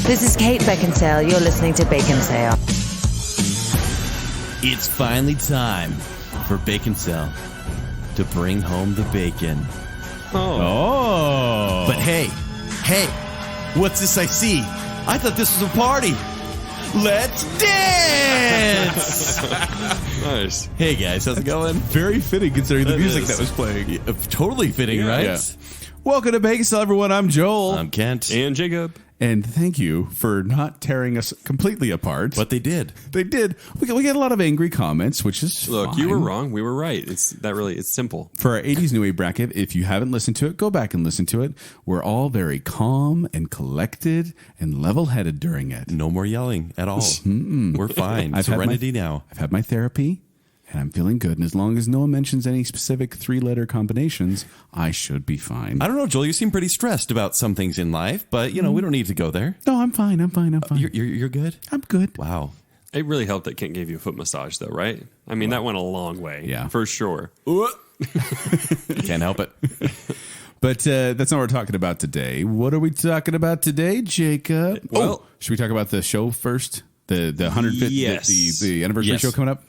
This is Kate Beckinsale. You're listening to Baconsale. It's finally time for Baconsale to bring home the bacon. Oh. But hey, what's this I see? I thought this was a party. Let's dance! Nice. Hey guys, how's it going? Very fitting considering the That music is. that was playing. Yeah, totally fitting, right? Yeah. Welcome to Baconsale, everyone. I'm Joel. I'm Kent. And Jacob. And thank you for not tearing us completely apart. But they did. They did. We got a lot of angry comments, which is Look, fine. you were wrong. We were right. It's simple. For our 80s New Wave bracket, if you haven't listened to it, go back and listen to it. We're all very calm and collected and level-headed during it. No more yelling at all. We're fine. Serenity now. I've had my therapy, and I'm feeling good. And as long as no one mentions any specific three-letter combinations, I should be fine. I don't know, Joel. You seem pretty stressed about some things in life, but we don't need to go there. No, I'm fine. I'm fine. You're good. I'm good. Wow. It really helped that Kent gave you a foot massage, though, right? I mean, that went a long way. Yeah. For sure. Can't help it. But that's not what we're talking about today. What are we talking about today, Jacob? Well- should we talk about the show first? The 150th, Yes. the anniversary Yes. show coming up?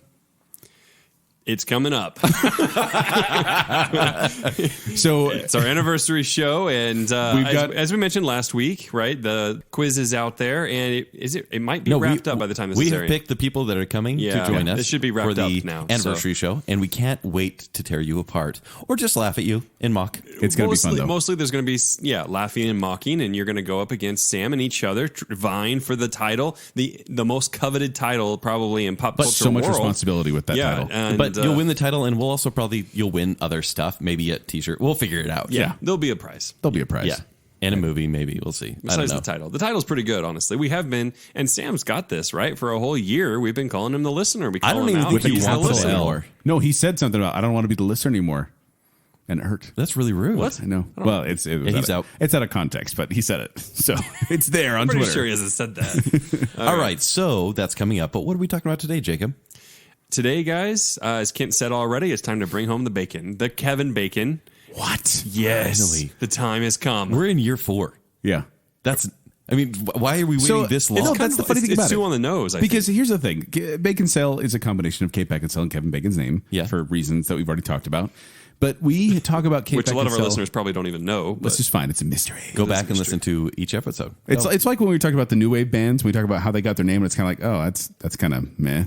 It's coming up. So It's our anniversary show, and as we mentioned last week, right? The quiz is out there, and it might be wrapped up by the time this is we have airing. picked the people that are coming Yeah. to join us. It should be wrapped for the up now, anniversary show, and we can't wait to tear you apart or just laugh at you and mock. it's going to be fun, though. Mostly there's going to be, laughing and mocking, and you're going to go up against Sam and each other, vying for the title, the most coveted title probably in pop culture so much world. responsibility with that title. And, But you'll win the title, and we'll also you'll win other stuff, maybe a T-shirt. We'll figure it out. yeah, there'll be a prize. There'll be a prize. Yeah. And a movie, maybe. We'll see. Besides I the don't know. title. The title's pretty good, honestly. We have been, and Sam's got this, right? For a whole year, we've been calling him the listener. We call I don't him even out. think he He's the wants to listener. anymore. No, he said something about, I don't want to be the listener anymore. And it hurt. That's really rude. What? I know. Well, he's out. It's out of context, but he said it. So it's there on I'm pretty Twitter. sure he hasn't said that. All right, so that's coming up. But what are we talking about today, Jacob? Today, guys, as Kent said already, it's time to bring home the bacon. The Kevin Bacon. What? Yes. Finally. The time has come. We're in year 4. Yeah. Why are we waiting this long? No, that's the funny thing about it's it. too on the nose, I Because think. here's the thing. Baconsale is a combination of Kate Beckinsale and Kevin Bacon's name for reasons that we've already talked about. But we talk about Kate Which Beckinsale. a lot of our listeners probably don't even know. But That's just fine. It's a mystery. Go back and listen to each episode. It's like when we talk about the new wave bands. We talk about how they got their name, and it's kind of like, oh, that's kind of meh.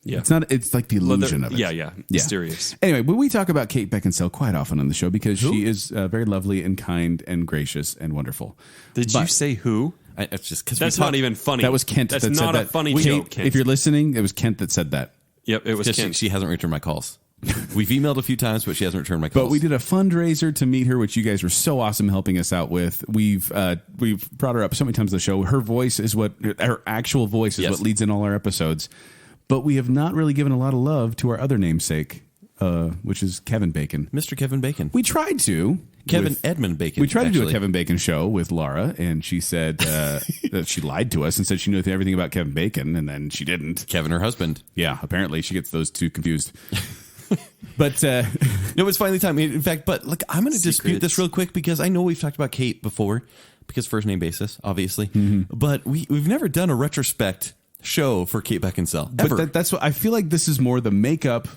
yeah. It's not. It's like the illusion of it. Yeah. Mysterious. Anyway, but we talk about Kate Beckinsale quite often on the show because she is very lovely and kind and gracious and wonderful. Did you say who? It's just because That's not even funny. That was Kent. That's that said not a that. funny Kate, joke, Kent. If you're listening, it was Kent that said that. Yep, it was Kent. she hasn't returned my calls. We've emailed a few times, but she hasn't returned my calls. But we did a fundraiser to meet her, which you guys were so awesome helping us out with. We've brought her up so many times on the show. Her voice is her actual voice is Yes. what leads in all our episodes. But we have not really given a lot of love to our other namesake, which is Kevin Bacon. Mr. Kevin Bacon. We tried to. Kevin Edmund Bacon. We tried to do a actually. Kevin Bacon show with Laura, and she said that she lied to us and said she knew everything about Kevin Bacon, and then she didn't. Kevin, her husband. Yeah, apparently she gets those two confused. But No, it's finally time. In fact, but look, I'm going to dispute this real quick because I know we've talked about Kate before, because first name basis, obviously. But we've never done a retrospect show for Kate Beckinsale ever. But that's what I feel like. This is more the makeup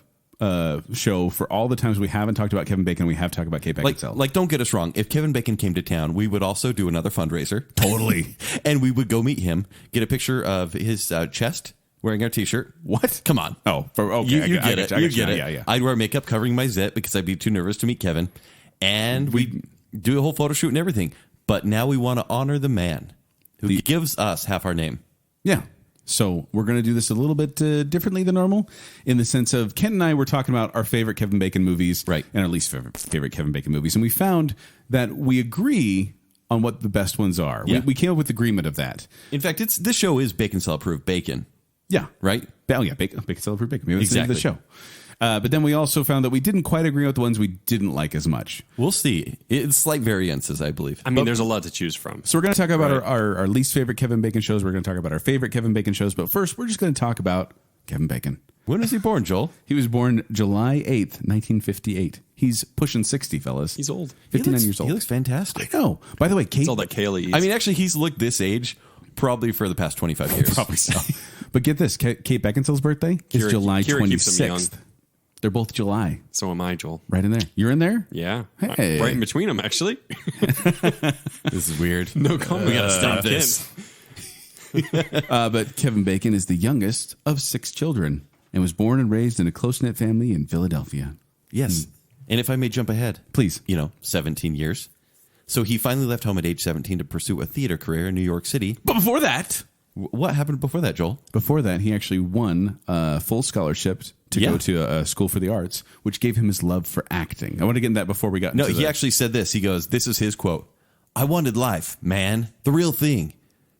show for all the times we haven't talked about Kevin Bacon. We have talked about Kate Beckinsale. Like, don't get us wrong. If Kevin Bacon came to town, we would also do another fundraiser. Totally. And we would go meet him, get a picture of his chest, wearing our T-shirt. What? Come on. Oh, okay. You get it. You get it. Yeah. I'd wear makeup covering my zit because I'd be too nervous to meet Kevin. And we'd do a whole photo shoot and everything. But now we want to honor the man who gives us half our name. Yeah. So we're going to do this a little bit differently than normal in the sense of Ken and I were talking about our favorite Kevin Bacon movies, right, and our least favorite Kevin Bacon movies. And we found that we agree on what the best ones are. Yeah. We came up with agreement of that. In fact, this show is Baconsale-approved Bacon. Yeah. Right? Oh, yeah. Baconsale-approved Bacon. Maybe that's the name of the Exactly. show. But then we also found that we didn't quite agree with the ones we didn't like as much. We'll see. It's slight variances, I believe. I mean, there's a lot to choose from. So we're going to talk about our least favorite Kevin Bacon shows. We're going to talk about our favorite Kevin Bacon shows. But first, we're just going to talk about Kevin Bacon. When was he born, Joel? He was born July 8th, 1958. He's pushing 60, fellas. He's old. 59 years old. He looks fantastic. I know. By the way, Kate... It's all that kale he eats. I mean, actually, he's looked this age Probably for the past 25 years. Probably so. But get this, Kate Beckinsale's birthday is Kira- July Kira keeps them young. 26th. They're both July. So am I, Joel. Right in there. You're in there? Yeah. Hey. Right in between them, actually. This is weird. No comment. We got to stop this. But Kevin Bacon is the youngest of 6 children and was born and raised in a close-knit family in Philadelphia. Yes. And if I may jump ahead. Please. 17 years. So he finally left home at age 17 to pursue a theater career in New York City. But before that... What happened before that, Joel? Before that, he actually won a full scholarship to go to a school for the arts, which gave him his love for acting. I want to get into that before we got into No, he actually said this. He goes, this is his quote. I wanted life, man. The real thing.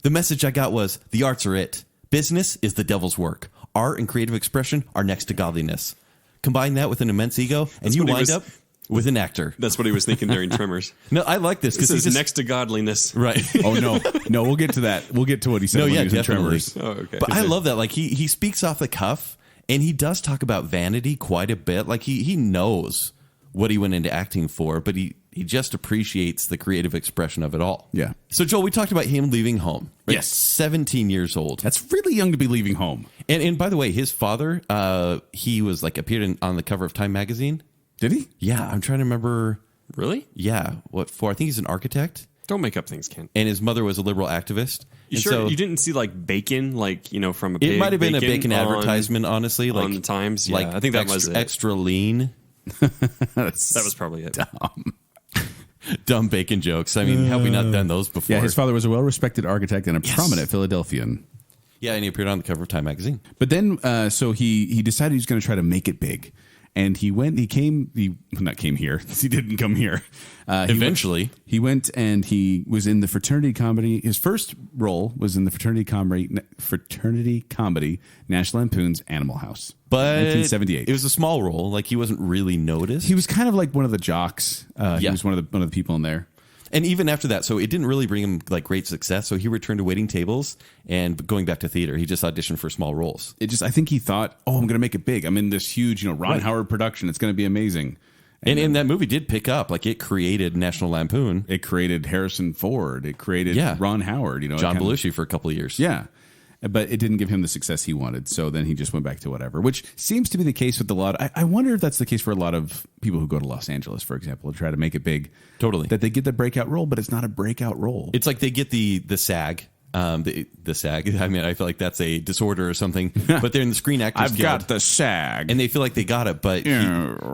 The message I got was, the arts are it. Business is the devil's work. Art and creative expression are next to godliness. Combine that with an immense ego, and you wind up with an actor. That's what he was thinking during Tremors. No, I like this because This is he's next to godliness. right. Oh, no, we'll get to that. We'll get to what he said when he was in Tremors. Oh, okay. But I love that. Like he speaks off the cuff, and he does talk about vanity quite a bit. Like he knows what he went into acting for, but he just appreciates the creative expression of it all. Yeah. So Joel, we talked about him leaving home. Right? Yes. 17 years old. That's really young to be leaving home. And by the way, his father, he was appeared on the cover of Time magazine. Did he? Yeah, I'm trying to remember. Really? Yeah, what for? I think he's an architect. Don't make up things, Ken. And his mother was a liberal activist. You And sure so you didn't see Bacon, from a it might have been a Bacon advertisement, honestly. on the Times? Yeah, I think that was it. extra lean. That was probably it. Dumb bacon jokes. I mean, have we not done those before? Yeah, his father was a well-respected architect and a prominent Philadelphian. Yeah, and he appeared on the cover of Time magazine. But then, so he decided he was going to try to make it big. And he not came here. He didn't come here. Eventually. He went and he was in the fraternity comedy. His first role was in the fraternity comedy National Lampoon's Animal House. But 1978. it was a small role. Like, he wasn't really noticed. He was kind of like one of the jocks. He Yeah. was one of the people in there. And even after that, so it didn't really bring him great success. So he returned to waiting tables and going back to theater. He just auditioned for small roles. I think he thought, I'm going to make it big. I'm in this huge, Ron Howard production. It's going to be amazing. And that movie did pick up. Like, it created National Lampoon. It created Harrison Ford. It created Ron Howard. John Belushi for a couple of years. Yeah. But it didn't give him the success he wanted. So then he just went back to whatever, which seems to be the case with a lot. I wonder if that's the case for a lot of people who go to Los Angeles, for example, to try to make it big. Totally. That they get the breakout role, but it's not a breakout role. It's like they get the SAG. The SAG. I mean, I feel like that's a disorder or something. But they're in the Screen Actors Guild. Got the SAG. And they feel like they got it, but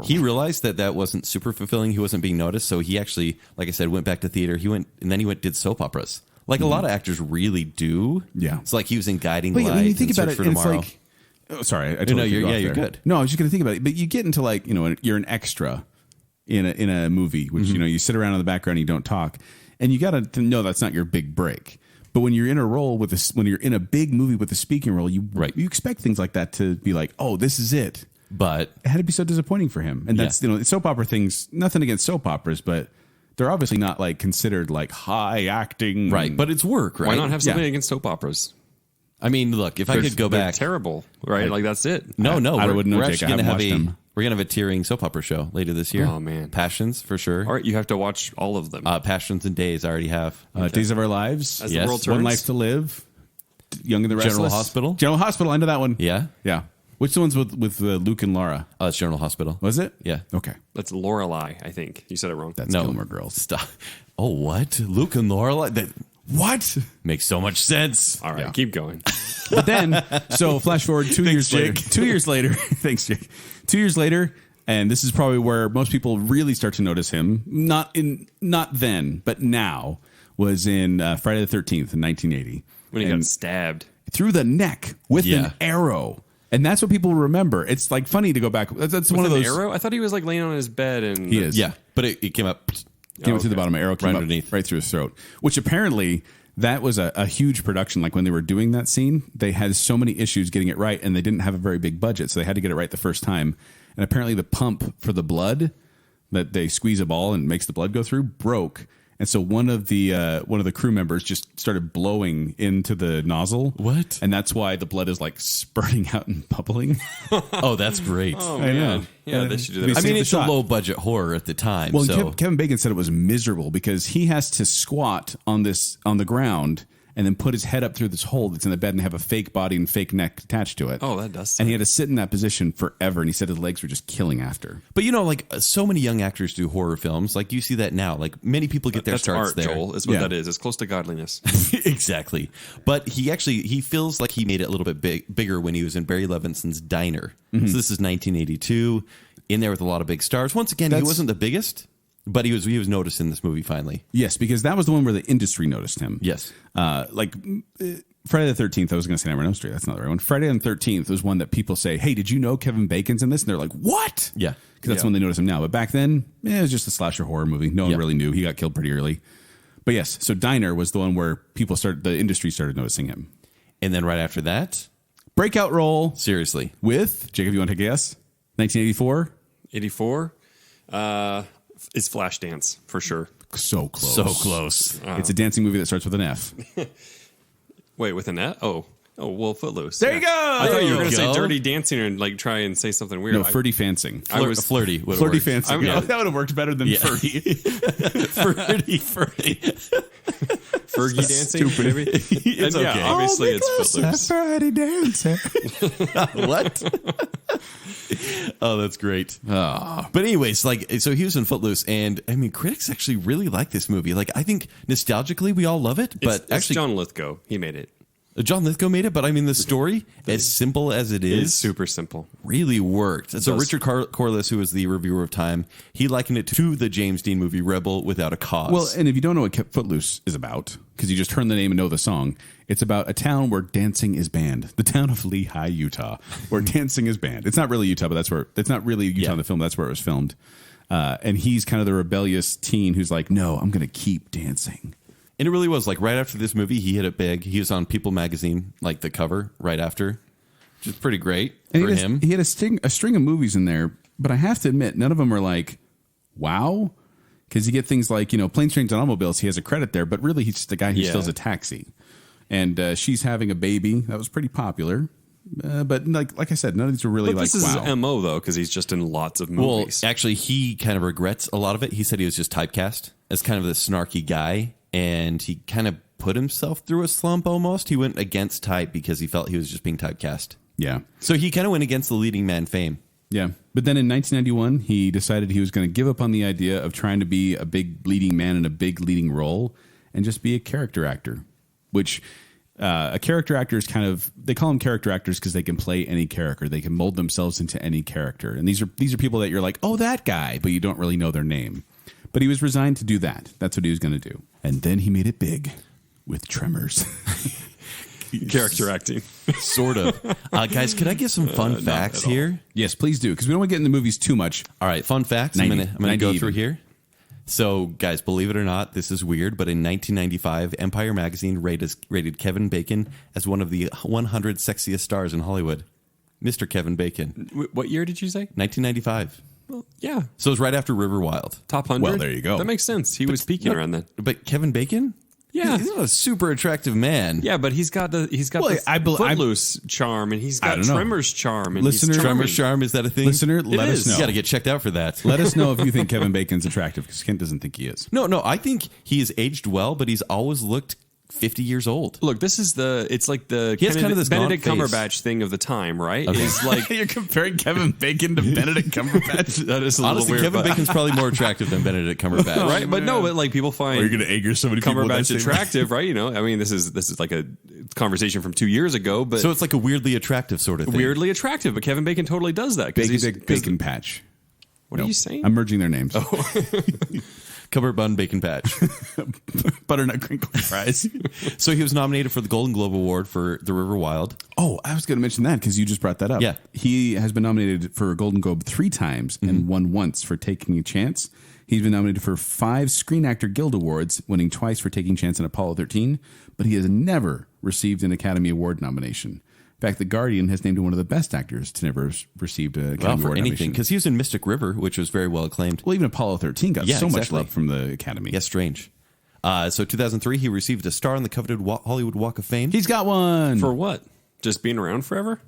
he realized that wasn't super fulfilling. He wasn't being noticed. So he actually, like I said, went back to theater. He did soap operas. Like a lot of actors really do. Yeah. It's like he was in Guiding But Light. when you think and about Search it, for it's Tomorrow. like, sorry, I totally you're there. good. No, I was just going to think about it. But you get into you're an extra in a movie, which you sit around in the background, and you don't talk, and you got to know that's not your big break. But when you're in a role when you're in a big movie with a speaking role, you expect things like that to be like, oh, this is it. But it had to be so disappointing for him. And that's soap opera things. Nothing against soap operas, but they're obviously not considered high acting, right. But it's work, right? Why not have something against soap operas? I mean, look, if I could go They're back, terrible, right? That's it. No, I wouldn't know, we're Jake. actually I going to haven't have watched them. we're gonna have a tearing soap opera show later this year. Oh, man. Passions for sure. All right, you have to watch all of them. Passions and Days I already have. Days of Our Lives, As the world One turns. Life to Live, Young and the Restless, General Hospital? General Hospital. I know that one. Yeah. Yeah. Which the ones with Luke and Laura? Oh, it's General Hospital. Was it? Yeah. Okay. That's Lorelei, I think. You said it wrong. That's No. Gilmore Girls. Stop. Oh, what? Luke and Laura? What? Makes so much sense. All right, keep going. But then, so flash forward 2 years later. Jake. 2 years later. Thanks, Jake. 2 years later, and this is probably where most people really start to notice him. Not then, but now. Was in Friday the 13th in 1980 When he got stabbed. through the neck with Yeah. an arrow. And that's what people remember. It's funny to go back. That's one of those. Arrow? I thought he was laying on his bed and He is. Yeah, but it came up. Came through the bottom. Arrow came Right up underneath. right through his throat. Which apparently that was a huge production. Like when they were doing that scene, they had so many issues getting it right, and they didn't have a very big budget, so they had to get it right the first time. And apparently, the pump for the blood that they squeeze a ball and makes the blood go through broke. And so one of the crew members just started blowing into the nozzle. What? And that's why the blood is spurting out and bubbling. Oh, that's great. Oh, I know. man. Yeah, they should do that. They I mean, saved it's the a shot. low budget horror at the time. Well, so Kevin Bacon said it was miserable because he has to squat on the ground and then put his head up through this hole that's in the bed and have a fake body and fake neck attached to it. Oh, that does suck. And he had to sit in that position forever, and he said his legs were just killing after. But like so many young actors do horror films. Like you see that now. Like many people get their That's starts art, there. Joel, is what that is. It's close to godliness. Exactly. But he feels like he made it a little bit bigger when he was in Barry Levinson's Diner. So this is 1982, in there with a lot of big stars. Once again, he wasn't the biggest, but he was noticed in this movie finally. Yes, because that was the one where the industry noticed him. Yes. Friday the 13th, I was going to say Nightmare on Elm Street. That's not the right one. Friday the 13th was one that people say, hey, did you know Kevin Bacon's in this? And they're like, what? Yeah. Because that's when they notice him now. But back then, it was just a slasher horror movie. No one really knew. He got killed pretty early. But yes, so Diner was the one where the industry started noticing him. And then right after that, breakout role. Seriously. With, Jacob, you want to take a guess? 1984? 84? It's Flashdance, for sure. So close. So close. It's a dancing movie that starts with an F. Wait, with an F? Oh, well, Footloose. There you go. I thought you were going to say go. Dirty Dancing and try and say something weird. No, Flirty Fancing. I was flirty. Flirty Fancing. Yeah. That would have worked better than Flirty. Flirty. Fergie Dancing, Stupid. maybe? It's And okay. obviously it's Footloose. Flirty Dancing. What? Oh, that's great. But anyways, so he was in Footloose, and I mean, critics actually really like this movie. Like, I think nostalgically we all love it, but It's actually, John Lithgow. He made it. John Lithgow made it. But I mean, the story, as simple as it It's is, super simple. really worked. So Richard Corliss, who was the reviewer of Time, he likened it to the James Dean movie Rebel Without a Cause. Well, and if you don't know what Footloose is about, because you just heard the name and know the song, it's about a town where dancing is banned. The town of Lehi, Utah, where dancing is banned. It's not really Utah, but it's not really Utah in the film. That's where it was filmed. And he's kind of the rebellious teen who's like, no, I'm going to keep dancing. And it really was like right after this movie, he hit it big. He was on People magazine, like the cover right after, which is pretty great for him. He had a string of movies in there, but I have to admit, none of them are like, wow. Because you get things like, Planes, Trains, and Automobiles, he has a credit there, but really he's just the guy who steals a taxi. And She's Having a Baby, that was pretty popular. But like I said, none of these were really This is his MO, though, because he's just in lots of movies. Well, actually, he kind of regrets a lot of it. He said he was just typecast as kind of the snarky guy, and he kind of put himself through a slump almost. He went against type because he felt he was just being typecast. Yeah. So he kind of went against the leading man fame. Yeah. But then in 1991, he decided he was going to give up on the idea of trying to be a big leading man in a big leading role and just be a character actor, which a character actor is they call them character actors because they can play any character. They can mold themselves into any character. And these are people that you're like, oh, that guy, but you don't really know their name. But he was resigned to do that. That's what he was going to do. And then he made it big with Tremors. Character acting. Sort of. Guys, could I give some fun facts here? Yes, please do, because we don't want to get in the movies too much. All right, fun facts. 90, I'm gonna go 90 through even. here. So, guys, believe it or not, this is weird, but in 1995, Empire magazine rated Kevin Bacon as one of the 100 sexiest stars in Hollywood. Mr. Kevin Bacon. What year did you say? 1995. Well, yeah. So it was right after River Wild. Top 100? Well, there you go. That makes sense. He was peaking around then. But Kevin Bacon? Yeah. He's not a super attractive man. Yeah, but he's got the Footloose charm, and he's I got don't know. Tremors charm, and Listener- he's charming. Tremors charm, is that a thing? Listener, let us is. know. You got to get checked out for that. Let us know if you think Kevin Bacon's attractive, because Kent doesn't think he is. No, I think he has aged well, but he's always looked 50 years old. Look, it's like the He has kind of this Benedict gaunt face. Cumberbatch thing of the time, right? Okay. It's like You're comparing Kevin Bacon to Benedict Cumberbatch? that is a Honestly, little weird. Kevin but- Bacon's probably more attractive than Benedict Cumberbatch. right? But no, but like people find Or you're going to anger so many people with that Cumberbatch same- attractive, right? I mean, this is like a conversation from 2 years ago, but So it's like a weirdly attractive sort of thing. weirdly attractive. But Kevin Bacon totally does that Bacon, he's Bacon Patch. What are you saying? I'm merging their names. Cumber Bun Bacon Patch. Butternut crinkle fries. So he was nominated for the Golden Globe Award for The River Wild. Oh, I was going to mention that because you just brought that up. Yeah. He has been nominated for a Golden Globe 3 times and won once for Taking a Chance. He's been nominated for 5 Screen Actor Guild Awards, winning twice for Taking Chance in Apollo 13, but he has never received an Academy Award nomination. In fact, The Guardian has named him one of the best actors to never received an Academy Well, for Award anything, nomination. because he was in Mystic River, which was very well acclaimed. Well, even Apollo 13 got Yeah, so much exactly. love from the Academy. Yes, strange. So 2003, he received a star on the coveted Hollywood Walk of Fame. He's got one. For what? Just being around forever?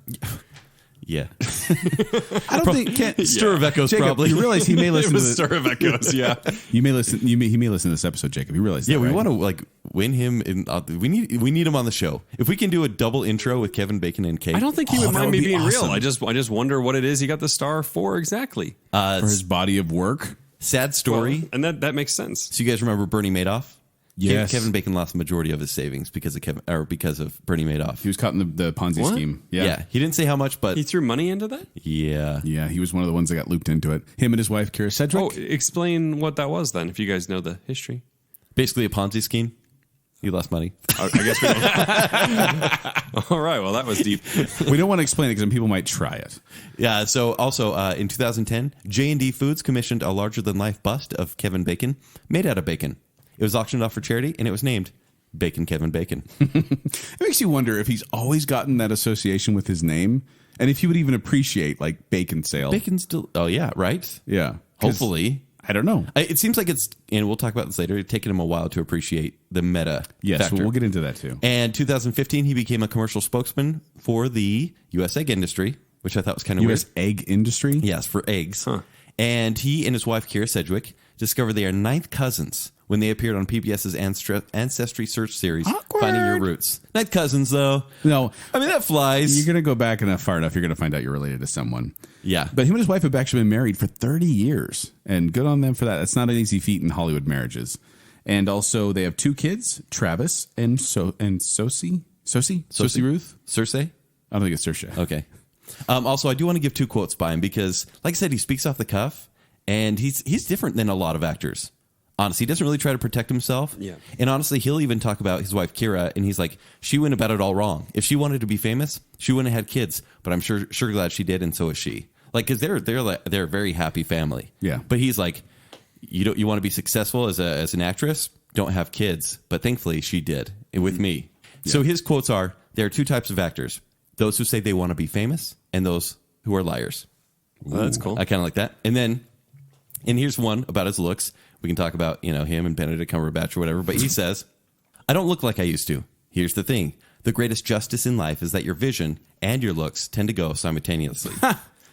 Yeah. I don't think Stir of Echoes, Jacob, probably. You realize he may listen to Stir of Echoes, yeah. He may listen to this episode, Jacob. You realize that, Yeah, we right? want to like win him. We need him on the show. If we can do a double intro with Kevin Bacon and Kate, I don't think he would that mind would me be being awesome. real. I just wonder what it is he got the star for exactly. for his body of work. sad story. Well, and that makes sense. So you guys remember Bernie Madoff? Yes. Kevin Bacon lost the majority of his savings because of Bernie Madoff. He was caught in the Ponzi What? scheme. Yeah, he didn't say how much, but He threw money into that? yeah. Yeah, he was one of the ones that got looped into it. Him and his wife, Kira Sedgwick. Oh, explain what that was then, if you guys know the history. Basically a Ponzi scheme. He lost money. I guess we don't. All right, well, that was deep. We don't want to explain it because some people might try it. Yeah. So also in 2010, J&D Foods commissioned a larger-than-life bust of Kevin Bacon made out of bacon. It was auctioned off for charity, and it was named Bacon Kevin Bacon. It makes you wonder if he's always gotten that association with his name, and if he would even appreciate like Baconsale. Bacon still. Oh yeah, right. Yeah, 'Cause Hopefully. I don't know. It seems like it's, and we'll talk about this later, it's taken him a while to appreciate the meta Yes, factor. we'll get into that too. And 2015, he became a commercial spokesman for the U.S. egg industry, which I thought was kind of U.S. weird. egg industry. Yes, for eggs. And he and his wife, Kira Sedgwick, discovered they are ninth cousins when they appeared on PBS's Ancestry Search series, Awkward. Finding Your Roots. Ninth cousins, though. No, I mean, that flies. you're going to go back enough far enough, you're going to find out you're related to someone. Yeah. But him and his wife have actually been married for 30 years, and good on them for that. That's not an easy feat in Hollywood marriages. And also, they have two kids, Travis and Sosie Ruth. Cersei? I don't think it's Saoirse. Okay. Also, I do want to give two quotes by him because, like I said, he speaks off the cuff, and he's different than a lot of actors. Honestly, he doesn't really try to protect himself. Yeah. And honestly, he'll even talk about his wife, Kira, and he's like, she went about it all wrong. If she wanted to be famous, she wouldn't have had kids, but I'm sure glad she did, and so is she. Like, because they're a very happy family. Yeah. But he's like, you want to be successful as an actress? Don't have kids. But thankfully, she did with me. Yeah. So his quotes are, there are two types of actors. Those who say they want to be famous and those who are liars. Well, that's cool. I kind of like that. And here's one about his looks. We can talk about, him and Benedict Cumberbatch or whatever. But he says, I don't look like I used to. Here's the thing. The greatest justice in life is that your vision and your looks tend to go simultaneously.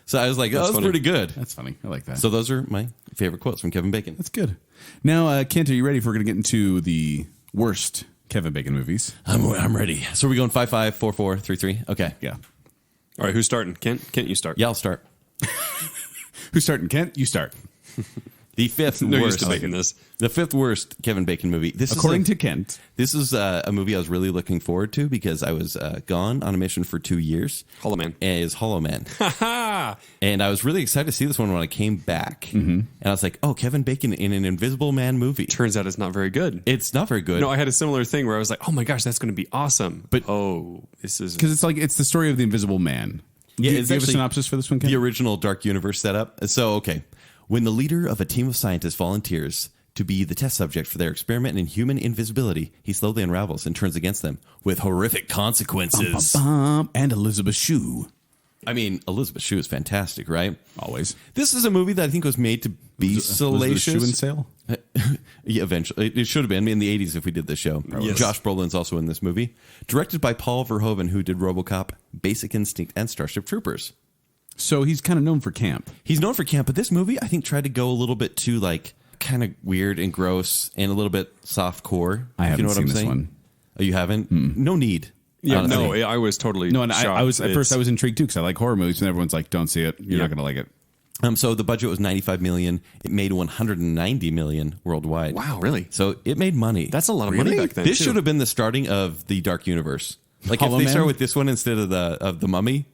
So I was like, that's funny. pretty good. That's funny. I like that. So those are my favorite quotes from Kevin Bacon. That's good. Now, Kent, are you ready if we're going to get into the worst Kevin Bacon movies? I'm ready. So are we going 5-5, 4-4, 3-3? Okay. Yeah. All right, who's starting? Kent, you start. Yeah, I'll start. Who's starting? Kent, you start. The fifth No use worst. to making this. The fifth worst Kevin Bacon movie. This According is to Kent. This is a movie I was really looking forward to because I was gone on a mission for 2 years. Hollow Man. And it's Hollow Man. And I was really excited to see this one when I came back. Mm-hmm. And I was like, oh, Kevin Bacon in an Invisible Man movie. Turns out it's not very good. It's not very good. No, I had a similar thing where I was like, oh my gosh, that's going to be awesome. But this is... Because it's the story of the Invisible Man. Yeah, do you it's have a actually synopsis for this one, Kent? the original Dark Universe setup. So, okay. When the leader of a team of scientists volunteers to be the test subject for their experiment in human invisibility, he slowly unravels and turns against them with horrific consequences. And Elizabeth Shue. I mean, Elizabeth Shue is fantastic, right? Always. This is a movie that I think was made to be salacious. Elizabeth Shue in sale? Yeah, eventually. It should have been in the 80s if we did this show. Yes. Josh Brolin's also in this movie. Directed by Paul Verhoeven, who did RoboCop, Basic Instinct, and Starship Troopers. So he's kind of known for camp. He's known for camp, but this movie, I think, tried to go a little bit too, kind of weird and gross and a little bit soft core. I haven't you know what seen I'm this saying? one. Oh, you haven't? No need. Yeah, honestly. no, I was totally No, and shocked. I was at first I It's- was intrigued too because I like horror movies, and everyone's like, "Don't see it. You're not going to like it." So the budget was $95 million. It made $190 million worldwide. Wow, really? So it made money. That's a lot of Really? money back then, This too. should have been the starting of the Dark Universe. Like Hollow if they Man? start with this one instead of the Mummy,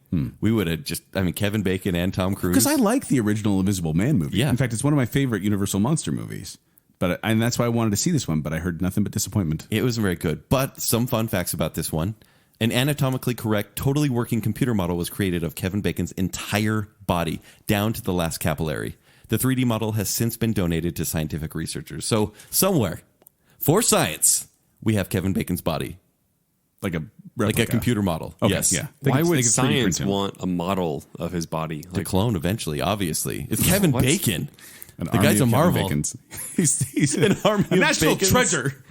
we would have Kevin Bacon and Tom Cruise. Because I like the original Invisible Man movie. Yeah. In fact, it's one of my favorite Universal monster movies. And that's why I wanted to see this one, but I heard nothing but disappointment. It wasn't very good. But some fun facts about this one. An anatomically correct, totally working computer model was created of Kevin Bacon's entire body, down to the last capillary. The 3D model has since been donated to scientific researchers. So somewhere, for science, we have Kevin Bacon's body. Like a Like a computer model. Okay, Yes. yeah. Why would 3D science print him. want a model of his body? To clone eventually, obviously. It's Kevin What? Bacon. An The army guy's a of Kevin Marvel. Bacons. He's An army a of national Bacons. treasure.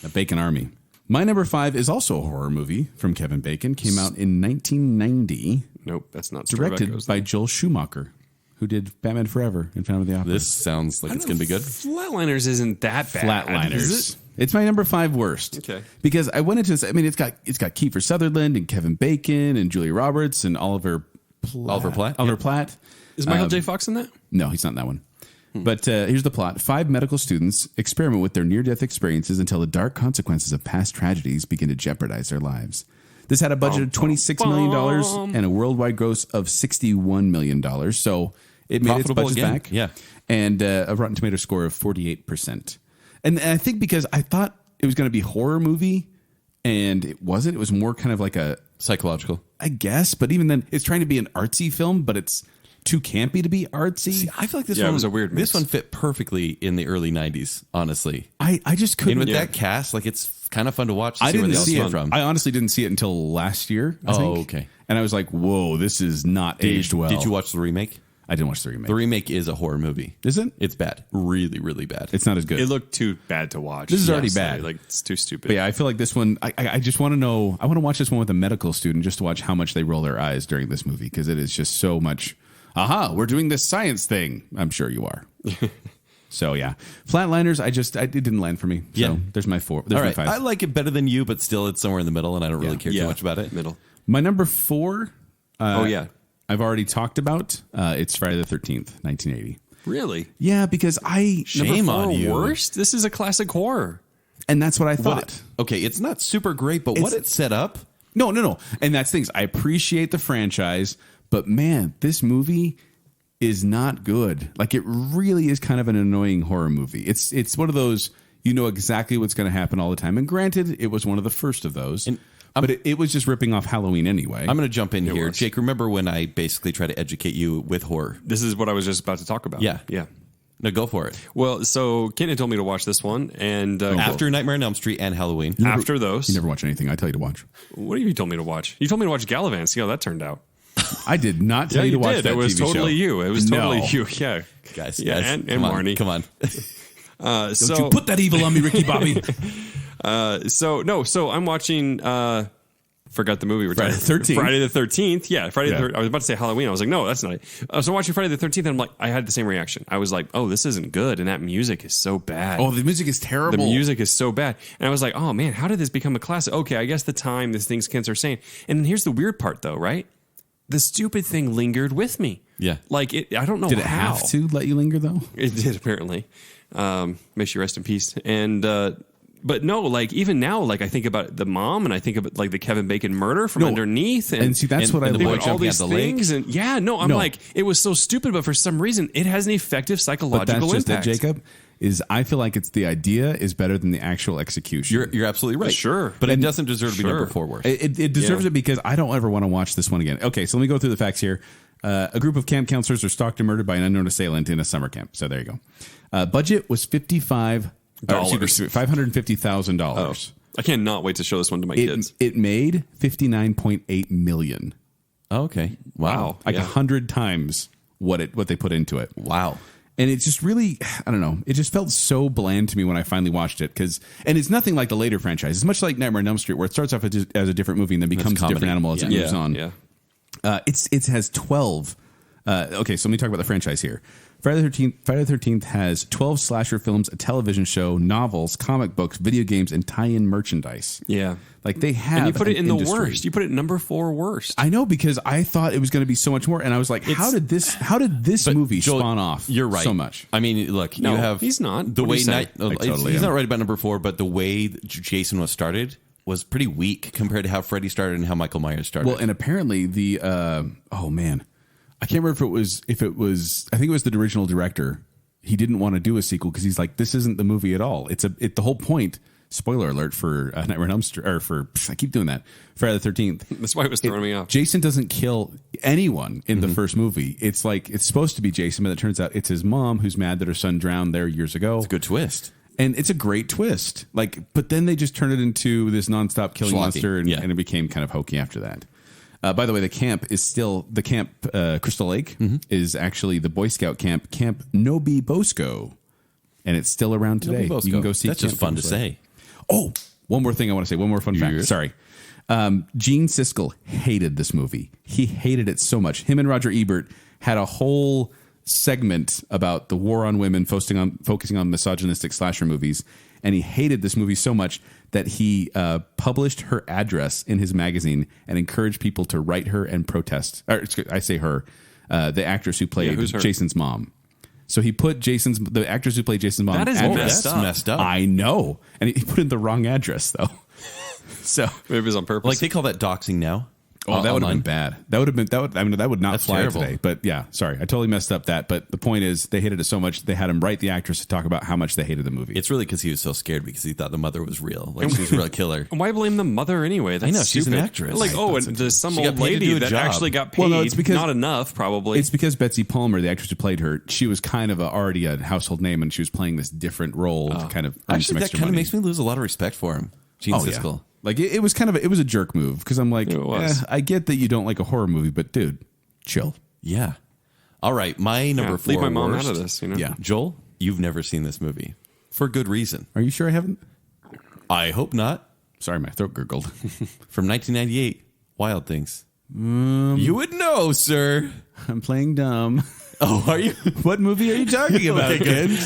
A Bacon army. My number 5 is also a horror movie from Kevin Bacon. Came out in 1990. Nope, that's not Directed by Joel Schumacher, who did Batman Forever and Phantom of the Opera. This sounds like it's going to be good. Flatliners isn't that bad. Flatliners. Is it? It's my number 5 worst. Okay. Because I went into this. I mean, it's got Kiefer Sutherland and Kevin Bacon and Julia Roberts and Oliver Platt. Is Michael J. Fox in that? No, he's not in that one. But here's the plot. 5 medical students experiment with their near-death experiences until the dark consequences of past tragedies begin to jeopardize their lives. This had a budget of $26 million and a worldwide gross of $61 million. So it made its budget back. Yeah. And a Rotten Tomato score of 48%. And I think because I thought it was going to be a horror movie, and it wasn't. It was more kind of like a Psychological. I guess. But even then, it's trying to be an artsy film, but it's too campy to be artsy. See, I feel like this Yeah, one it was a weird mix. This one fit perfectly in the early 90s, honestly. I just couldn't. And with that cast, like it's kind of fun to watch. To I see where didn't they all see came it from. I honestly didn't see it until last year. I think. Okay. And I was like, "Whoa, this is not aged well." Did you watch the remake? I didn't watch the remake. The remake is a horror movie. Is it? It's bad. Really, really bad. It's not as good. It looked too bad to watch. This is already Honestly. bad. Like it's too stupid. But yeah, I feel like this one. I just want to know. I want to watch this one with a medical student just to watch how much they roll their eyes during this movie because it is just so much. Aha! We're doing this science thing. I'm sure you are. So yeah, Flatliners. It didn't land for me. So Yeah. there's my 4. There's All my right. 5. I like it better than you, but still it's somewhere in the middle, and I don't really care Yeah. too much about it. Middle. My number 4. Oh yeah. I've already talked about. It's Friday the 13th, 1980. Really? Yeah, because Shame Number 4 on you. Worst? This is a classic horror. and that's what I What thought. okay, it's not super great, but what It's- it set up. No. And that's things. I appreciate the franchise, but man, this movie is not good. Like it really is kind of an annoying horror movie. It's one of those you know exactly what's going to happen all the time. And granted, it was one of the first of those. But it was just ripping off Halloween anyway. I'm going to jump in here. was. Jake, remember when I basically try to educate you with horror? This is what I was just about to talk about. Yeah. Yeah. No, go for it. Well, so Kenton told me to watch this one, and After Nightmare on Elm Street and Halloween. after those, you never watch anything I tell you to watch. what have you told me to watch? You told me to watch Gallivant. See how that turned out. I did not tell you to watch did. that It was TV totally show. you. It was totally No. you. Yeah, Guys, and come on, Marnie. Come on. Don't you put that evil on me, Ricky Bobby. So I'm watching. Forgot the movie. We're Friday talking- the 13th. Friday the 13th. Yeah, Friday. Yeah. I was about to say Halloween. I was like, no, that's not it. So watching Friday the 13th, and I'm like, I had the same reaction. I was like, oh, this isn't good, and that music is so bad. Oh, the music is terrible. The music is so bad. And I was like, oh man, how did this become a classic? Okay, I guess the time, these things kids are saying. And then here's the weird part though, right? The stupid thing lingered with me. Yeah. Like I don't know Did it how. have to let you linger though? It did apparently. May she rest in peace. And but no, like even now, like I think about the mom and I think about like the Kevin Bacon murder from underneath. And see, that's what I and the love. boy all jumping these out the lake. things and I'm No. like, it was so stupid, but for some reason it has an effective But psychological that's just impact. it, Jacob. Is I feel like it's the idea is better than the actual execution. You're absolutely right. Sure. But it doesn't deserve to be Sure. number 4 worst. It deserves Yeah. it because I don't ever want to watch this one again. Okay, so let me go through the facts here. A group of camp counselors are stalked and murdered by an unknown assailant in a summer camp. So there you go. Budget was $550,000. I cannot wait to show this one to my kids. It made $59.8 million, Okay. Wow. like Yeah. 100 times what they put into it. Wow. And it just really, I don't know, it just felt so bland to me when I finally watched it. And it's nothing like the later franchise. It's much like Nightmare on Elm Street, where it starts off as a different movie and then becomes a comedy. different animal as it Yeah. moves on. Yeah. It has 12. Okay, so let me talk about the franchise here. Friday the 13th has 12 slasher films, a television show, novels, comic books, video games, and tie-in merchandise. Yeah. Like they have. And you put it an in the industry. worst. You put it number 4 worst. I know, because I thought it was going to be so much more, and I was like, how did this movie Joel, spawn off? You're right. So much. I mean, look, No, you have he's not. the What do way you say? night. I totally he's am. not right about number 4, but the way Jason was started was pretty weak compared to how Freddy started and how Michael Myers started. Well, and apparently the oh man, I can't remember if it was I think it was the original director. He didn't want to do a sequel because he's like, this isn't the movie at all. The whole point. Spoiler alert for Nightmare on Elm Street, or I keep doing that. Friday the 13th. That's why it was throwing me off. Jason doesn't kill anyone in the first movie. It's like it's supposed to be Jason, but it turns out it's his mom who's mad that her son drowned there years ago. it's a good twist. And it's a great twist. But then they just turned it into this nonstop killing Schlocky. monster, and Yeah. it became kind of hokey after that. By the way, the camp is still the camp. Crystal Lake is actually the Boy Scout camp, Camp Nobi Bosco, and it's still around today. Bosco. You can go see. That's just Camp fun to Crystal Lake. say. Oh, one more thing I want to say. One more fun fact. Sorry. Gene Siskel hated this movie. He hated it so much. Him and Roger Ebert had a whole segment about the war on women, focusing on misogynistic slasher movies. And he hated this movie so much that he published her address in his magazine and encouraged people to write her and protest. Or, I say her, the actress who played Jason's mom. So he put the actress who played Jason's mom. That is messed up. I know. And he put in the wrong address, though. So maybe it was on purpose. Like they call that doxing now. Oh, that would have been bad. That would not fly terrible. today. But yeah, sorry, I totally messed up that. But the point is, they hated it so much they had him write the actress to talk about how much they hated the movie. It's really because he was so scared because he thought the mother was real, like she was a real killer. And why blame the mother anyway? That's I know, she's an stupid. actress. Like, Right, and there's some She got old paid to lady do a that job. actually got paid. Well, no, it's because- not enough, probably. It's because Betsy Palmer, the actress who played her, she was kind of already a household name, and she was playing this different role to kind of earn some Actually, that extra kind of money. makes me lose a lot of respect for him. Gene Siskel. Like it was kind of it was a jerk move because I'm like, It was. I get that you don't like a horror movie, but dude, chill. Yeah. All right, my number 4 leave my mom worst. out of this. Yeah. Joel, you've never seen this movie for good reason. Are you sure I haven't? I hope not. Sorry, my throat gurgled. From 1998, Wild Things. You would know, sir. I'm playing dumb. Oh, are you? What movie are you talking about, kid?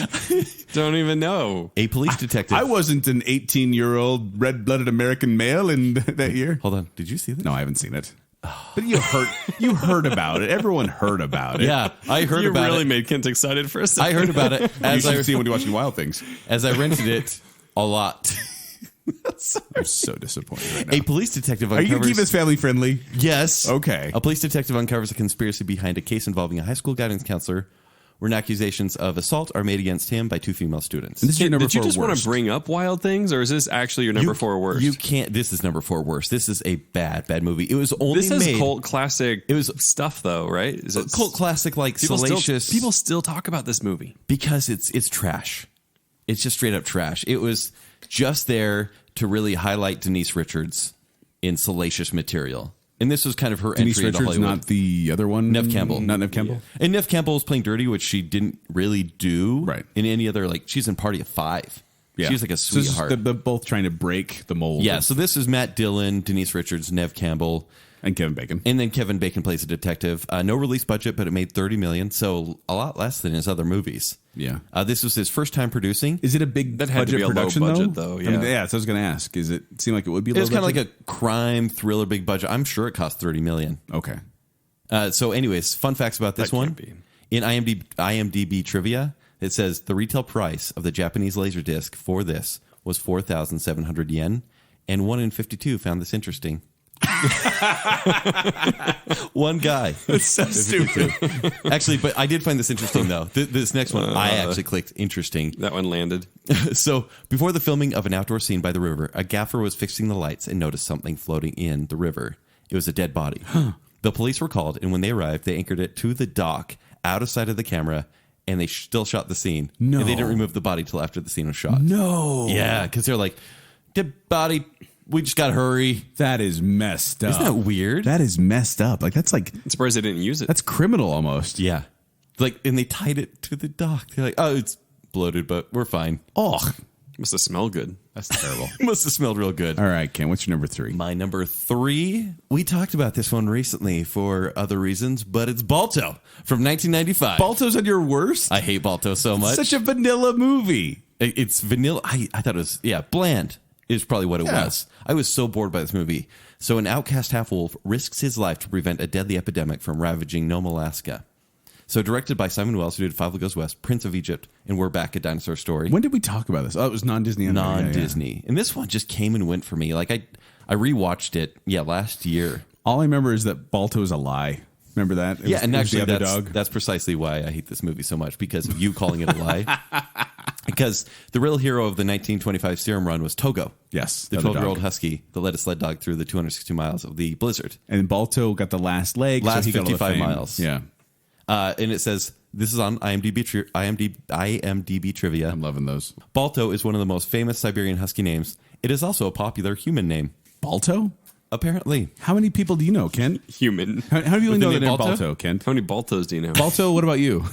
Don't even know. A police detective. I wasn't an 18-year-old red-blooded American male in that year. Hold on. Did you see this? No, I haven't seen it. But you heard about it. Everyone heard about it. Yeah, I heard You about really it. made Kent excited for a second. I heard about it You as I should see when you're watching Wild Things. as I rented it a lot. I'm so disappointed right now. A police detective Are you going to keep this family friendly? Yes. Okay. A police detective uncovers a conspiracy behind a case involving a high school guidance counselor wherein accusations of assault are made against him by 2 female students. This is your number Did you 4 just worst. want to bring up Wild Things, or is this actually your number 4 worst? You can't. This is number 4 worst. This is a bad movie. It was only This is made. cult classic. It was stuff, though, right? Is it cult classic, like people salacious. People still talk about this movie. Because it's trash. It's just straight up trash. It was just there to really highlight Denise Richards in salacious material. And this was kind of her Denise entry into Richards, Hollywood. not the other one? Neve Campbell. Not Neve Campbell? And Neve Campbell was playing dirty, which she didn't really do Right. in any other, like, she's in Party of 5. Yeah. She's like a So this is sweetheart. they're both trying to break the mold. Yeah, so this is Matt Dillon, Denise Richards, Neve Campbell, And Kevin Bacon. and then Kevin Bacon plays a detective. No release budget, but it made $30 million, so a lot less than his other movies. Yeah. This was his first time producing. Is it a big That had to budget be a low production, budget, though? though, I mean, yeah. yeah, so I was going to ask. Is it seem like it would be It was low kind of like budget? a crime thriller, big budget. I'm sure it cost $30 million. Okay. So, anyways, fun facts about this That one. can't be. In IMDb trivia, it says the retail price of the Japanese Laserdisc for this was 4,700 yen, and 1 in 52 found this interesting. One guy. That's so stupid. Actually, but I did find this interesting, though. This next one, I actually clicked interesting. That one landed. So, before the filming of an outdoor scene by the river, a gaffer was fixing the lights and noticed something floating in the river. It was a dead body. The police were called, and when they arrived, they anchored it to the dock, out of sight of the camera, and they still shot the scene. No. And they didn't remove the body till after the scene was shot. No. Yeah, because they're like, dead body, we just got to hurry. That is messed up. Isn't that weird? That is messed up. Like, that's like, I'm surprised they didn't use it. that's criminal almost. Yeah. Like, and they tied it to the dock. They're like, oh, it's bloated, but we're fine. Oh, Must have smelled good. that's terrible. Must have smelled real good. All right, Ken, what's your number 3? My number 3, we talked about this one recently for other reasons, but it's Balto from 1995. Balto's on your worst? I hate Balto so much. Such a vanilla movie. It's vanilla. I thought it was, bland is probably what it Yeah. was. I was so bored by this movie. So an outcast half-wolf risks his life to prevent a deadly epidemic from ravaging Nome, Alaska. So directed by Simon Wells, who did Five Goes West, Prince of Egypt, and We're Back, A Dinosaur Story. When did we talk about this? Oh, it was non-Disney. Non-Disney. And this one just came and went for me. Like, I rewatched it, last year. All I remember is that Balto is a lie. Remember that? It was- And it was actually, the other dog. that's precisely why I hate this movie so much, because of you calling it a lie. Because the real hero of the 1925 serum run was Togo. Yes, The other 12-year-old dog. husky that led a sled dog through the 260 miles of the blizzard. And Balto got the last leg. Last so he got all the 55 fame. miles. Yeah. And it says, this is on IMDb trivia. I'm loving those. Balto is one of the most famous Siberian husky names. It is also a popular human name, Balto? apparently. How many people do you know, Ken? Human. How do you With know the the name name Balto? Balto, Ken? How many Baltos do you know? Balto, what about you?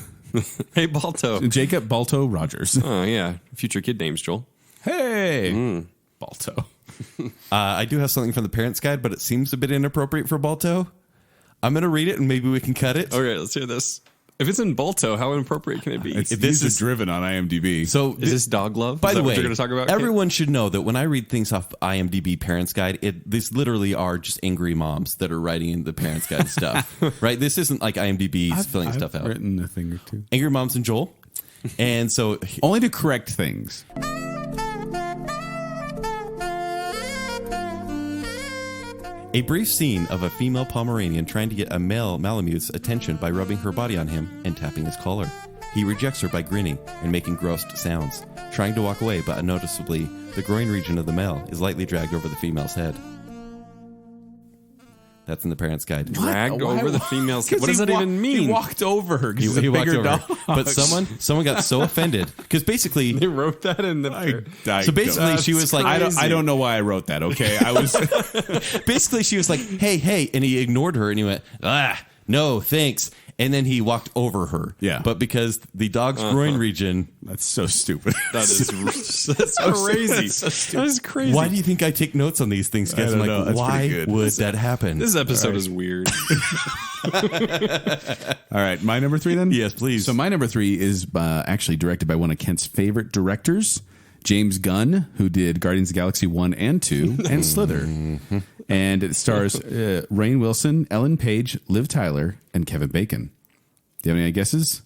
Hey, Balto. Jacob Balto Rogers. Oh, yeah. Future kid names, Joel. Hey, Balto. I do have something from the Parents Guide, but it seems a bit inappropriate for Balto. I'm going to read it, and maybe we can cut it. Okay, let's hear this. If it's in Balto, how inappropriate can it be? If this this is- is driven on IMDb. So Is this dog love? By Is the that what way, you're going to talk about? everyone should know that when I read things off IMDb Parents Guide, these literally are just angry moms that are writing in the Parents Guide stuff, right? This isn't like IMDb's filling I've stuff out. written a thing or two. Angry Moms and Joel. And so Only to correct things. a brief scene of a female Pomeranian trying to get a male Malamute's attention by rubbing her body on him and tapping his collar. He rejects her by grinning and making gross sounds, trying to walk away, but unnoticeably, the groin region of the male is lightly dragged over the female's head. That's in the Parents Guide. Dragged Why- over the female's. 'Cause What does he that wa- even mean? He walked over her because he's a He walked bigger over. dog. But someone got so offended because basically They wrote that in the. So basically, she was like, I don't know why I wrote that. Okay, I was basically she was like, hey, and he ignored her and he went, no, thanks. And then he walked over her. Yeah. But because the dog's groin region. That's so stupid. That is that's crazy. That is crazy. Why do you think I take notes on these things, guys? I I'm don't like, know. That's why pretty good. would that happen? This episode is weird. All right, my number 3 then? Yes, please. So my number 3 is actually directed by one of Kent's favorite directors, James Gunn, who did Guardians of the Galaxy 1 and 2, and Slither. And it stars Rainn Wilson, Ellen Page, Liv Tyler, and Kevin Bacon. Do you have any guesses?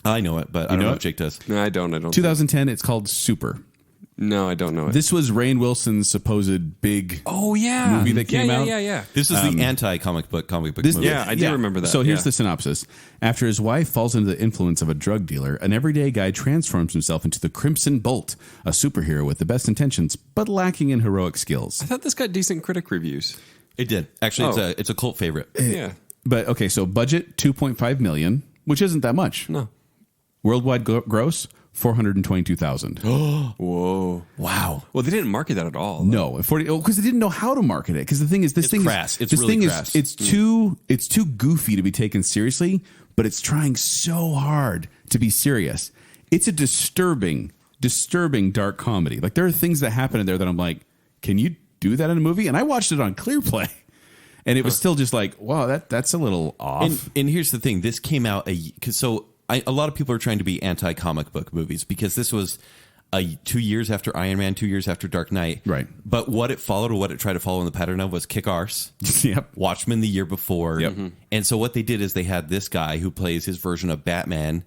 I know it, but I don't know know it? if Jake does. No, I don't. 2010, it's called Super. No, I don't know it. This was Rainn Wilson's supposed big Oh yeah, movie that came out. Yeah. This is the anti-comic book This- movie. Yeah, I do remember that. So here's yeah. the synopsis. After his wife falls into the influence of a drug dealer, an everyday guy transforms himself into the Crimson Bolt, a superhero with the best intentions, but lacking in heroic skills. I thought this got decent critic reviews. It did. Actually, Oh. it's a cult favorite. Yeah. But okay, so budget $2.5 million, which isn't that much. No. Worldwide gross $422,000. Whoa. Wow. Well, they didn't market that at all. though. No, because they didn't know how to market it. Because the thing is, this It's thing crass. is It's this really thing crass. is it's too goofy to be taken seriously, but it's trying so hard to be serious. It's a disturbing dark comedy. Like there are things that happen in there that I'm like, can you do that in a movie? And I watched it on ClearPlay, and it was still just like, wow, that's a little off. And here's the thing: this came out a lot of people are trying to be anti-comic book movies because this was 2 years after Iron Man, 2 years after Dark Knight, Right. But what it followed, or what it tried to follow in the pattern of, was Kick Arse, Yep. Watchmen the year before, Yep. Mhm. And so what they did is they had this guy who plays his version of Batman.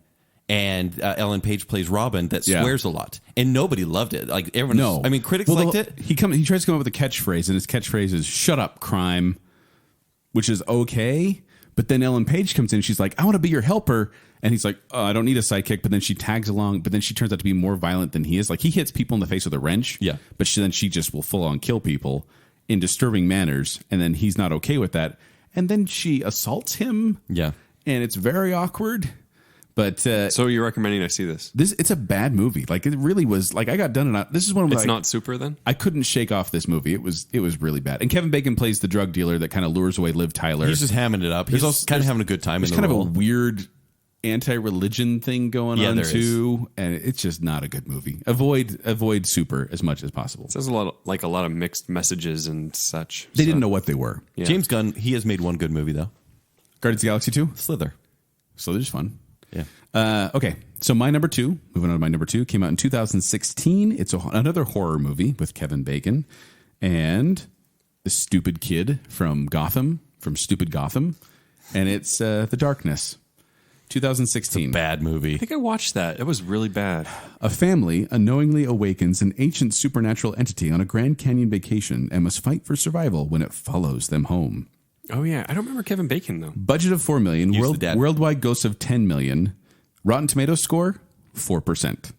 And Ellen Page plays Robin that Yeah. swears a lot, and nobody loved it. Like everyone, No, I mean, critics Well, liked it. He tries to come up with a catchphrase, and his catchphrase is "Shut up, crime," which is okay. But then Ellen Page comes in, she's like, "I want to be your helper," and he's like, "I don't need a sidekick." But then she tags along. But then she turns out to be more violent than he is. Like he hits people in the face with a wrench. Yeah. But she just will full on kill people in disturbing manners, and then he's not okay with that. And then she assaults him. Yeah. And it's very awkward. But So you're recommending I see this? it's a bad movie. Like it really was. Like I got done, and this is one of It's not super then? I couldn't shake off this movie. It was really bad. And Kevin Bacon plays the drug dealer that kind of lures away Liv Tyler. He's just hamming it up. He's also- kind of having a good time. There's in the kind role. of a weird anti-religion thing going Yeah, on there is. too, and it's just not a good movie. Avoid Super as much as possible. Sounds a lot of mixed messages and such. They didn't know what they were. Yeah. James Gunn. He has made one good movie though, Guardians of the Galaxy 2, Slither. so they're just fun. Yeah. Okay, so my number 2, moving on to my number 2, came out in 2016. It's another horror movie with Kevin Bacon and the stupid kid from Stupid Gotham, and it's The Darkness, 2016. Bad movie. I think I watched that. It was really bad. A family unknowingly awakens an ancient supernatural entity on a Grand Canyon vacation and must fight for survival when it follows them home. Oh yeah, I don't remember Kevin Bacon though. Budget of $4 million, Use the dad. worldwide gross of $10 million, Rotten Tomatoes score 4%.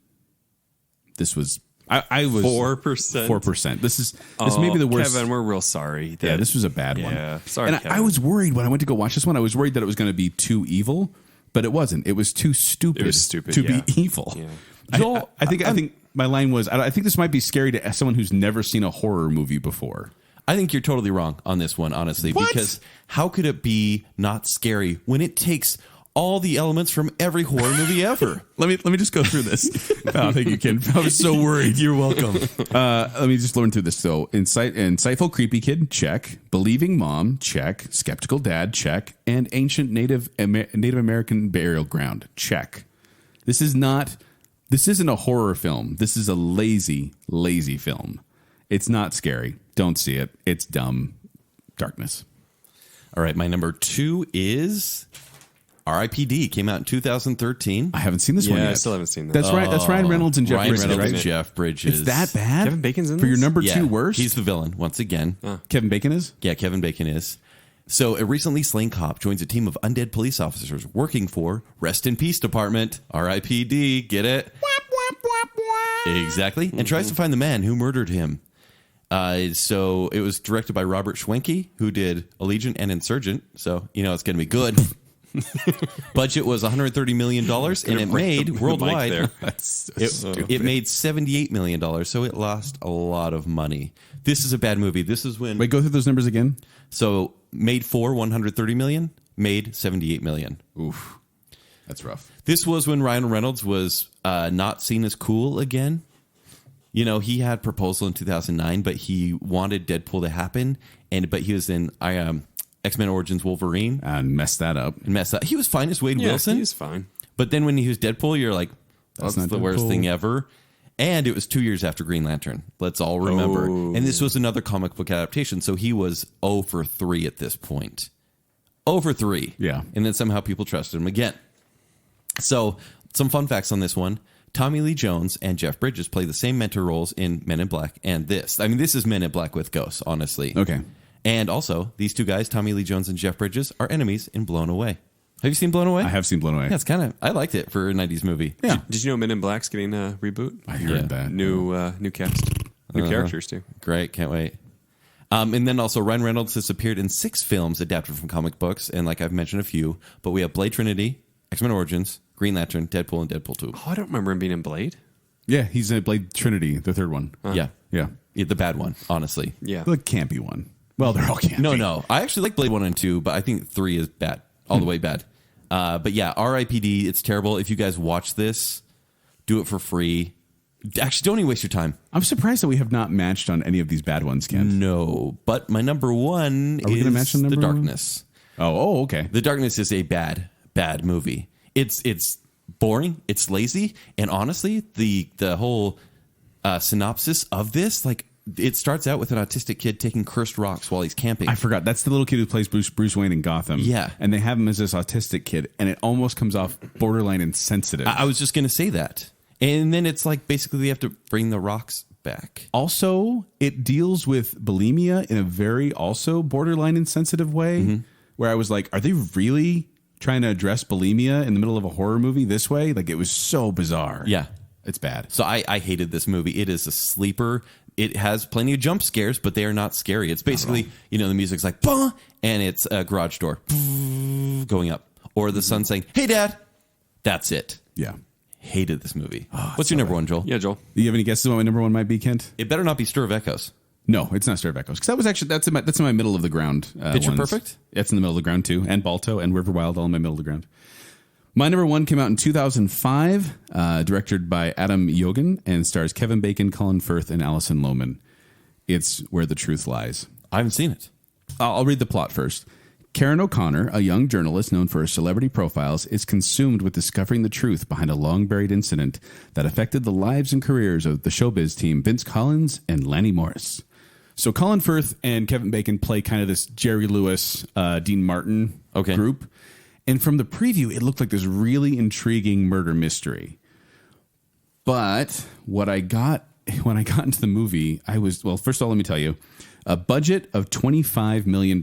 This was I was 4%? 4%. This may be the worst. Kevin, we're real sorry. Yeah, this was a bad one. Yeah, sorry, And I Kevin. was worried when I went to go watch this one. I was worried that it was going to be too evil, but it wasn't. It was too stupid. It was stupid, to yeah. be evil. Yeah. Joel, I think my line was, I think this might be scary to someone who's never seen a horror movie before. I think you're totally wrong on this one, honestly, What? because how could it be not scary when it takes all the elements from every horror movie ever. Let me just go through this. Oh, thank you, Ken. I was so worried. You're welcome. Let me just learn through this. So, insightful creepy kid, check. Believing mom, check. Skeptical dad, check. And ancient Native American burial ground, check. This isn't a horror film. This is a lazy film. It's not scary. Don't see it. It's dumb. Darkness. All right, my number 2 is R.I.P.D. Came out in 2013. I haven't seen this one yet. I still haven't seen that. That's right. That's Ryan Reynolds and Jeff Bridges, Reynolds right? and Jeff Bridges. It's that bad? Kevin Bacon's in For your this? number Yeah, 2 worst? He's the villain once again. Kevin Bacon is? Yeah, Kevin Bacon is. So a recently slain cop joins a team of undead police officers working for Rest in Peace Department, R.I.P.D. Get it? Exactly. And tries to find the man who murdered him. So it was directed by Robert Schwenke, who did Allegiant and Insurgent. So, it's going to be good. Budget was $130 million, and it made worldwide. It made $78 million, so it lost a lot of money. This is a bad movie. This is when... Wait, go through those numbers again. So made for $130 million, made $78 million. Oof. That's rough. This was when Ryan Reynolds was not seen as cool again. He had Proposal in 2009, but he wanted Deadpool to happen, but he was in X-Men Origins Wolverine. And messed that up. He was fine as Wade Wilson. He was fine. But then when he was Deadpool, you're like, that's not the worst Deadpool. thing ever. And it was 2 years after Green Lantern. Let's all remember. Oh. And this was another comic book adaptation, so he was 0 for 3 at this point. 0 for 3. Yeah. And then somehow people trusted him again. So some fun facts on this one. Tommy Lee Jones and Jeff Bridges play the same mentor roles in Men in Black and this. I mean, this is Men in Black with ghosts, honestly. Okay. And also, these two guys, Tommy Lee Jones and Jeff Bridges, are enemies in Blown Away. Have you seen Blown Away? I have seen Blown Away. Yeah, it's kind of... I liked it for a 90s movie. Yeah. Did you know Men in Black's getting a reboot? I heard that. New cast. New characters, too. Great. Can't wait. And then also, Ryan Reynolds has appeared in 6 films adapted from comic books. And like I've mentioned a few, but we have Blade Trinity, X-Men Origins, Green Lantern, Deadpool, and Deadpool 2. Oh, I don't remember him being in Blade. Yeah, he's in Blade Trinity, the third one. Yeah. Yeah. The bad one, honestly. Yeah. The campy one. Well, they're all campy. No. I actually like Blade 1 and 2, but I think 3 is bad. All the way bad. But yeah, R.I.P.D. It's terrible. If you guys watch this, do it for free. Actually, don't even waste your time. I'm surprised that we have not matched on any of these bad ones, Ken. No. But my number 1 Are we gonna is mention number The one? Darkness. Oh, okay. The Darkness is a bad movie. It's boring. It's lazy. And honestly, the whole synopsis of this, like, it starts out with an autistic kid taking cursed rocks while he's camping. I forgot. That's the little kid who plays Bruce Wayne in Gotham. Yeah. And they have him as this autistic kid, and it almost comes off borderline insensitive. I was just going to say that. And then it's like basically they have to bring the rocks back. Also, it deals with bulimia in a very also borderline insensitive way, where I was like, are they really trying to address bulimia in the middle of a horror movie this way? Like, it was so bizarre. Yeah. It's bad. So I hated this movie. It is a sleeper. It has plenty of jump scares, but they are not scary. It's basically, the music's like, bah, and it's a garage door going up. Or the son saying, hey, Dad. That's it. Yeah. Hated this movie. What's your number 1, Joel? Yeah, Joel. Do you have any guesses what my number 1 might be, Kent? It better not be Stir of Echoes. No, it's not Stir of Echoes. Because that was actually, that's in my middle of the ground. Picture ones. Perfect? It's in the middle of the ground, too. And Balto and River Wild, all in my middle of the ground. My number 1 came out in 2005, directed by Adam Yogan, and stars Kevin Bacon, Colin Firth, and Alison Lohman. It's Where the Truth Lies. I haven't seen it. I'll read the plot first. Karen O'Connor, a young journalist known for her celebrity profiles, is consumed with discovering the truth behind a long-buried incident that affected the lives and careers of the showbiz team Vince Collins and Lanny Morris. So Colin Firth and Kevin Bacon play kind of this Jerry Lewis, Dean Martin group. And from the preview, it looked like this really intriguing murder mystery. But what I got when I got into the movie, first of all, let me tell you, a budget of $25 million,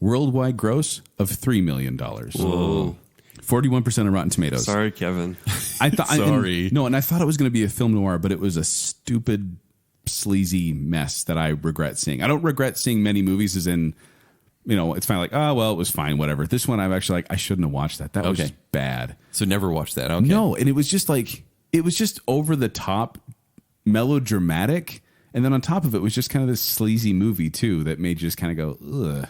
worldwide gross of $3 million. Whoa. 41% on Rotten Tomatoes. Sorry, Kevin. I thought, Sorry. and I thought it was going to be a film noir, but it was a stupid, sleazy mess that I regret seeing. I don't regret seeing many movies as in, it's fine. Like, oh, well, it was fine, whatever. This one, I'm actually like, I shouldn't have watched that. That was just bad. So never watched that. Okay. No, and it was just over the top, melodramatic. And then on top of it was just kind of this sleazy movie, too, that made you just kind of go, ugh.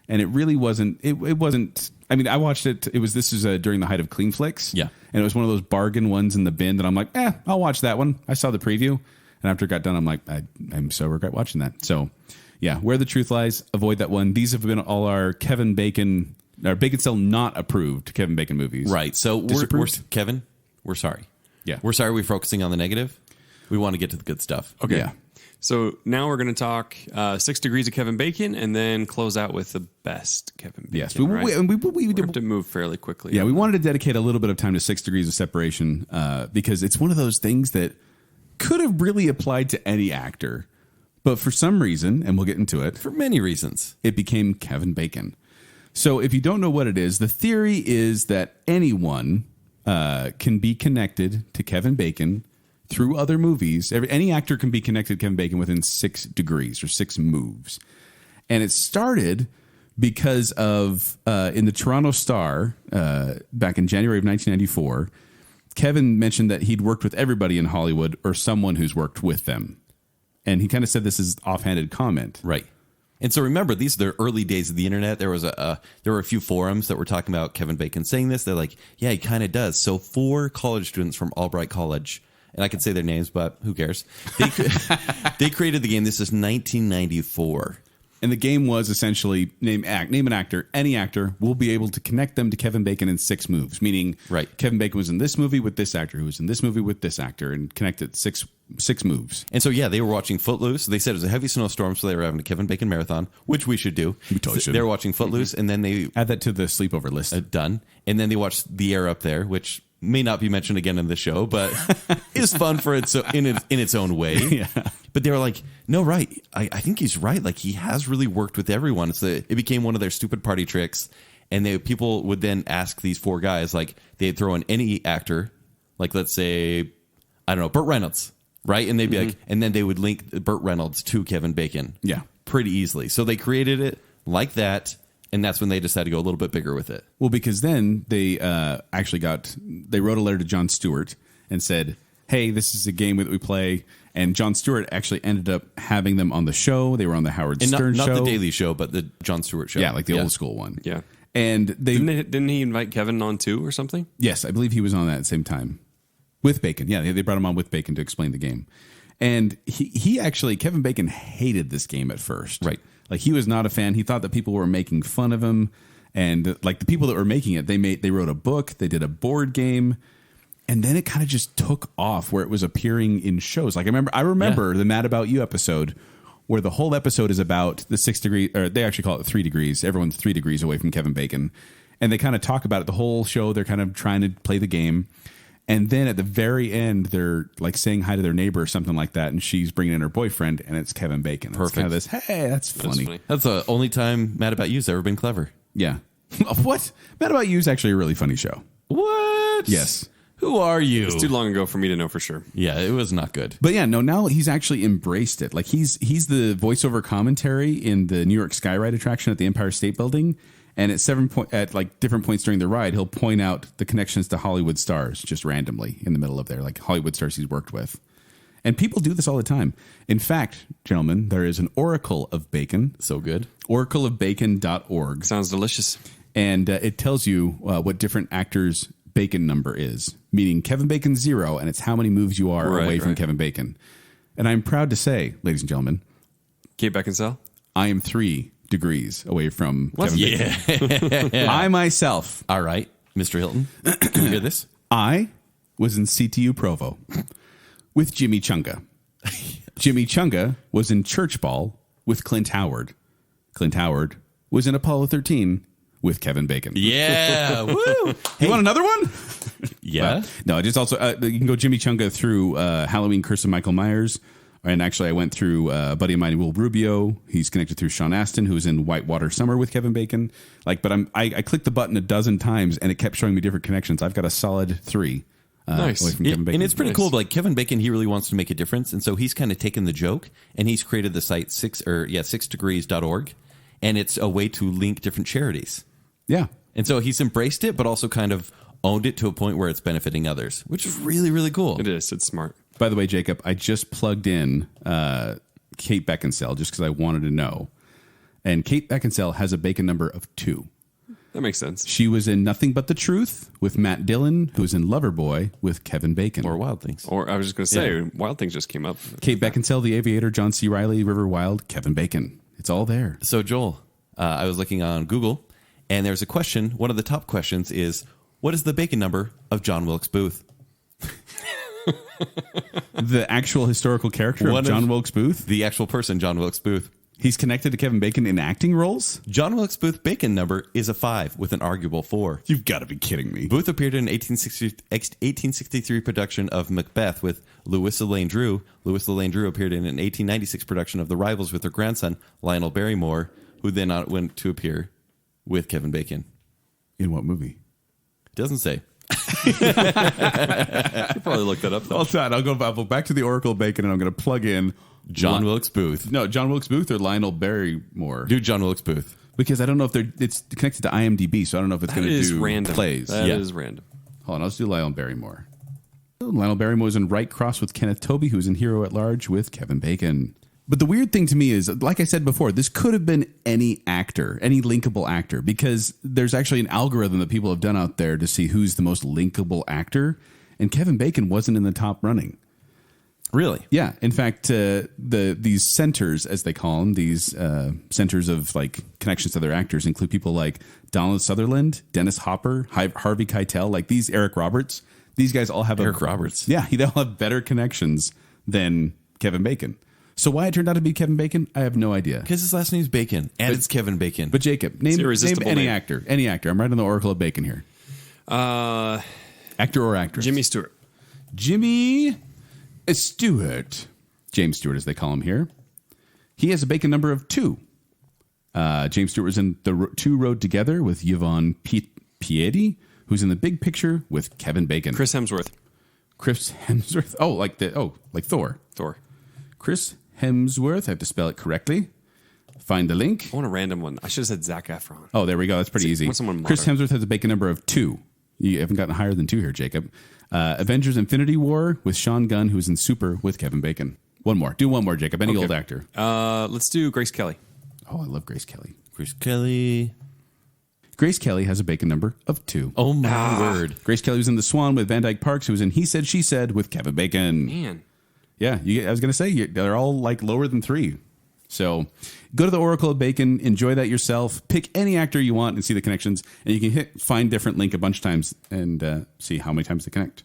and it really wasn't. It wasn't. I mean, I watched it. This is during the height of Clean Flicks. Yeah, and it was one of those bargain ones in the bin that I'm like, I'll watch that one. I saw the preview, and after it got done, I'm like, I'm so regret watching that. So, yeah, Where the Truth Lies, avoid that one. These have been all our Kevin Bacon, our Baconsale not approved Kevin Bacon movies. Right. So we're Kevin, we're sorry. Yeah, we're sorry. We're focusing on the negative. We want to get to the good stuff. Okay. Yeah. So now we're going to talk 6 degrees of Kevin Bacon and then close out with the best Kevin Bacon. Yes, right? we have to move fairly quickly. Yeah, we wanted to dedicate a little bit of time to 6 degrees of separation because it's one of those things that could have really applied to any actor. But for some reason, and we'll get into it, For many reasons. it became Kevin Bacon. So if you don't know what it is, the theory is that anyone can be connected to Kevin Bacon through other movies. Any actor can be connected to Kevin Bacon within 6 degrees or 6 moves. And it started because of, in the Toronto Star, back in January of 1994, Kevin mentioned that he'd worked with everybody in Hollywood or someone who's worked with them. And he kind of said this is offhanded comment. Right. And so remember, these are the early days of the internet. There were a few forums that were talking about Kevin Bacon saying this. They're like, yeah, he kind of does. So 4 college students from Albright College, and I can say their names, but who cares? They created the game. This is 1994. And the game was essentially name an actor. Any actor will be able to connect them to Kevin Bacon in 6 moves. Meaning, right. Kevin Bacon was in this movie with this actor, who was in this movie with this actor, and connect it six moves. And so, yeah, they were watching Footloose. They said it was a heavy snowstorm, so they were having a Kevin Bacon marathon, which we should do. We totally should. They were watching Footloose, and then they add that to the sleepover list. Done. And then they watched The Air Up There, which may not be mentioned again in the show, but is fun for in its own way. Yeah. But they were like, no, right. I think he's right. Like, he has really worked with everyone. It became one of their stupid party tricks. And people would then ask these 4 guys, like, they'd throw in any actor, like, let's say, I don't know, Burt Reynolds, right? And they'd be like, and then they would link Burt Reynolds to Kevin Bacon. Yeah. Pretty easily. So they created it like that. And that's when they decided to go a little bit bigger with it. Well, because then they they wrote a letter to Jon Stewart and said, hey, this is a game that we play. And Jon Stewart actually ended up having them on the show. They were on the Howard Stern show. Not the Daily Show, but the Jon Stewart show. Yeah, like the old school one. Yeah. And didn't he invite Kevin on too or something? Yes, I believe he was on that at the same time. With Bacon. Yeah, they brought him on with Bacon to explain the game. And he actually, Kevin Bacon hated this game at first. Right. Like, he was not a fan. He thought that people were making fun of him. And like the people that were making it, they wrote a book, they did a board game, and then it kind of just took off where it was appearing in shows. Like I remember the Mad About You episode where the whole episode is about the 6 degree, or they actually call it 3 degrees. Everyone's 3 degrees away from Kevin Bacon. And they kind of talk about it the whole show. They're kind of trying to play the game. And then at the very end, they're like saying hi to their neighbor or something like that. And she's bringing in her boyfriend, and it's Kevin Bacon. Perfect. It's kind of this, hey, that's funny. That's the only time Mad About You's ever been clever. Yeah. What? Mad About You is actually a really funny show. What? Yes. Who are you? It's too long ago for me to know for sure. Yeah, it was not good. But yeah, no, now he's actually embraced it. Like he's the voiceover commentary in the New York Skyride attraction at the Empire State Building. And at like different points during the ride, he'll point out the connections to Hollywood stars just randomly in the middle of there, like Hollywood stars he's worked with. And people do this all the time. In fact, gentlemen, there is an Oracle of Bacon. So good. Oracleofbacon.org. Sounds delicious. And it tells you what different actors' Bacon number is, meaning Kevin Bacon's 0, and it's how many moves you are away from Kevin Bacon. And I'm proud to say, ladies and gentlemen, Kate Beckinsale, I am 3 degrees away from Kevin Bacon. I myself. All right, Mr. Hilton, can you hear this? I was in CTU Provo with Jimmy Chunga. Jimmy Chunga was in Church Ball with Clint Howard. Clint Howard was in Apollo 13 with Kevin Bacon. Yeah, woo! You want another one? Yeah. No, just also you can go Jimmy Chunga through Halloween Curse of Michael Myers. And actually, I went through a buddy of mine, Will Rubio. He's connected through Sean Astin, who was in Whitewater Summer with Kevin Bacon. But I clicked the button a dozen times, and it kept showing me different connections. I've got a solid 3 nice. away from Kevin Bacon. And it's pretty cool. Like Kevin Bacon, he really wants to make a difference, and so he's kind of taken the joke, and he's created the site 6degrees.org, and it's a way to link different charities. Yeah. And so he's embraced it, but also kind of owned it to a point where it's benefiting others, which is really, really cool. It is. It's smart. By the way, Jacob, I just plugged in Kate Beckinsale just because I wanted to know. And Kate Beckinsale has a bacon number of 2. That makes sense. She was in Nothing But the Truth with Matt Dillon, who was in Loverboy with Kevin Bacon. Or Wild Things. Or I was just going to say, Wild Things just came up. Kate Beckinsale, The Aviator, John C. Reilly, River Wild, Kevin Bacon. It's all there. So, Joel, I was looking on Google, and there's a question. One of the top questions is, what is the bacon number of John Wilkes Booth? The actual historical character of John Wilkes Booth? The actual person, John Wilkes Booth. He's connected to Kevin Bacon in acting roles? John Wilkes Booth bacon number is a 5 with an arguable 4. You've got to be kidding me. Booth appeared in an 1863 production of Macbeth with Louisa Lane Drew. Louisa Lane Drew appeared in an 1896 production of The Rivals with her grandson, Lionel Barrymore, who then went to appear with Kevin Bacon. In what movie? Doesn't say. You probably look that up, though. I'll go back to the Oracle of Bacon, and I'm going to plug in John Wilkes Booth. No, John Wilkes Booth or Lionel Barrymore. Do John Wilkes Booth. Because I don't know if it's connected to IMDb, so I don't know if it's going to do random. plays. That is random. Hold on, let's do Lionel Barrymore. Lionel Barrymore was in Right Cross with Kenneth Tobey, who was in Hero at Large with Kevin Bacon. But the weird thing to me is, like I said before, this could have been any actor, any linkable actor, because there's actually an algorithm that people have done out there to see who's the most linkable actor, and Kevin Bacon wasn't in the top running. Really? Yeah. In fact, these centers, as they call them, these centers of like connections to other actors, include people like Donald Sutherland, Dennis Hopper, Harvey Keitel, like these Eric Roberts. These guys all have Eric Roberts. Yeah, they all have better connections than Kevin Bacon. So why it turned out to be Kevin Bacon, I have no idea. Because his last name's Bacon, and it's Kevin Bacon. But Jacob, name any name. actor. Any actor. I'm right on the Oracle of Bacon here. Actor or actress? Jimmy Stewart. Jimmy Stewart. James Stewart, as they call him here. He has a bacon number of 2. James Stewart was in The Two Rode Together with Yvonne Piedi, who's in The Big Picture with Kevin Bacon. Chris Hemsworth. Oh, like Thor. Thor. Chris Hemsworth. I have to spell it correctly. Find the link. I want a random one. I should have said Zac Efron. Oh, there we go. That's pretty easy. Chris Hemsworth has a bacon number of 2. You haven't gotten higher than 2 here, Jacob. Avengers Infinity War with Sean Gunn, who's in Super with Kevin Bacon. One more. Do one more, Jacob. Any old actor. Let's do Grace Kelly. Oh, I love Grace Kelly. Grace Kelly. Grace Kelly has a bacon number of 2. Oh, my word. Grace Kelly was in The Swan with Van Dyke Parks, who was in He Said, She Said with Kevin Bacon. Man. Yeah, I was going to say, they're all like lower than 3. So go to the Oracle of Bacon, enjoy that yourself, pick any actor you want and see the connections, and you can find different link a bunch of times and see how many times they connect.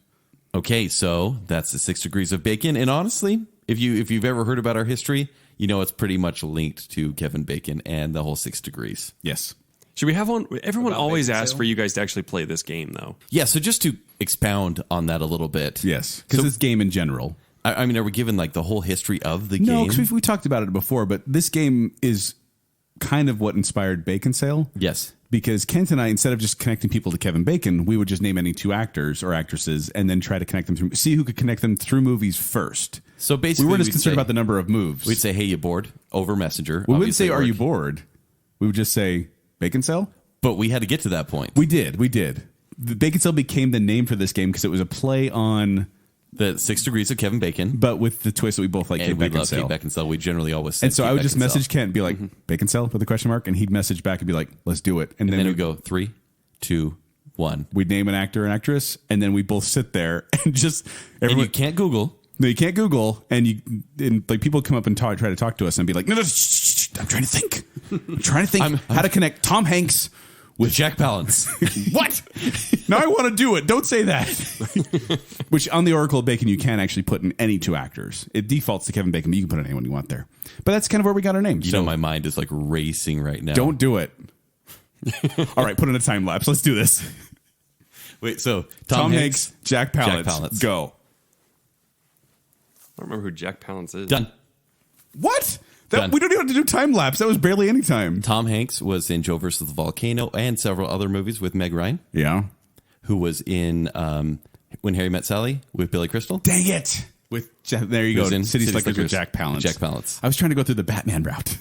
Okay, so that's the 6 degrees of bacon. And honestly, if you've ever heard about our history, you know it's pretty much linked to Kevin Bacon and the whole 6 degrees. Yes. Should we have one? Everyone About always Baconsale? asks for you guys to actually play this game, though. Yeah, so just to expound on that a little bit. Yes, because this game in general. I mean, are we given like the whole history of the game? No, because we talked about it before, but this game is kind of what inspired Baconsale. Yes. Because Kent and I, instead of just connecting people to Kevin Bacon, we would just name any 2 actors or actresses and then try to connect them through, see who could connect them through movies first. So basically, we weren't as we'd concerned say- about the number of moves. We'd say, hey, you bored? Over Messenger. We wouldn't say, obviously are you work. bored? We would just say, Baconsale? But we had to get to that point. We did. The Baconsale became the name for this game because it was a play on... The 6 degrees of Kevin Bacon. But with the twist that we both like Kate And we love Beckinsale. Kate Beckinsale. We generally always say And so Kate I would just Beckinsale. message Kent and be like, Baconsale with a question mark, and he'd message back and be like, let's do it. And then we'd go 3, 2, 1. We'd name an actor and actress, and then we both sit there and just... And you can't Google. No, you can't Google, and like people come up and try to talk to us and be like, no, shh, I'm trying to think. I'm trying to think how to connect Tom Hanks with Jack Palance. What? Now I want to do it. Don't say that. Which on the Oracle of Bacon, you can actually put in any 2 actors. It defaults to Kevin Bacon, but you can put in anyone you want there. But that's kind of where we got our name. You know, my mind is like racing right now. Don't do it. All right, put in a time lapse. Let's do this. Wait, so Tom Hanks, Jack Palance. Go. I don't remember who Jack Palance is. Done. What? Done. We don't even have to do time lapse. That was barely any time. Tom Hanks was in Joe versus the Volcano and several other movies with Meg Ryan, Yeah. who was in When Harry Met Sally with Billy Crystal. Dang it. There you go. Who's in City City Slickers with Slickers. Jack Palance. Jack Palance. I was trying to go through the Batman route.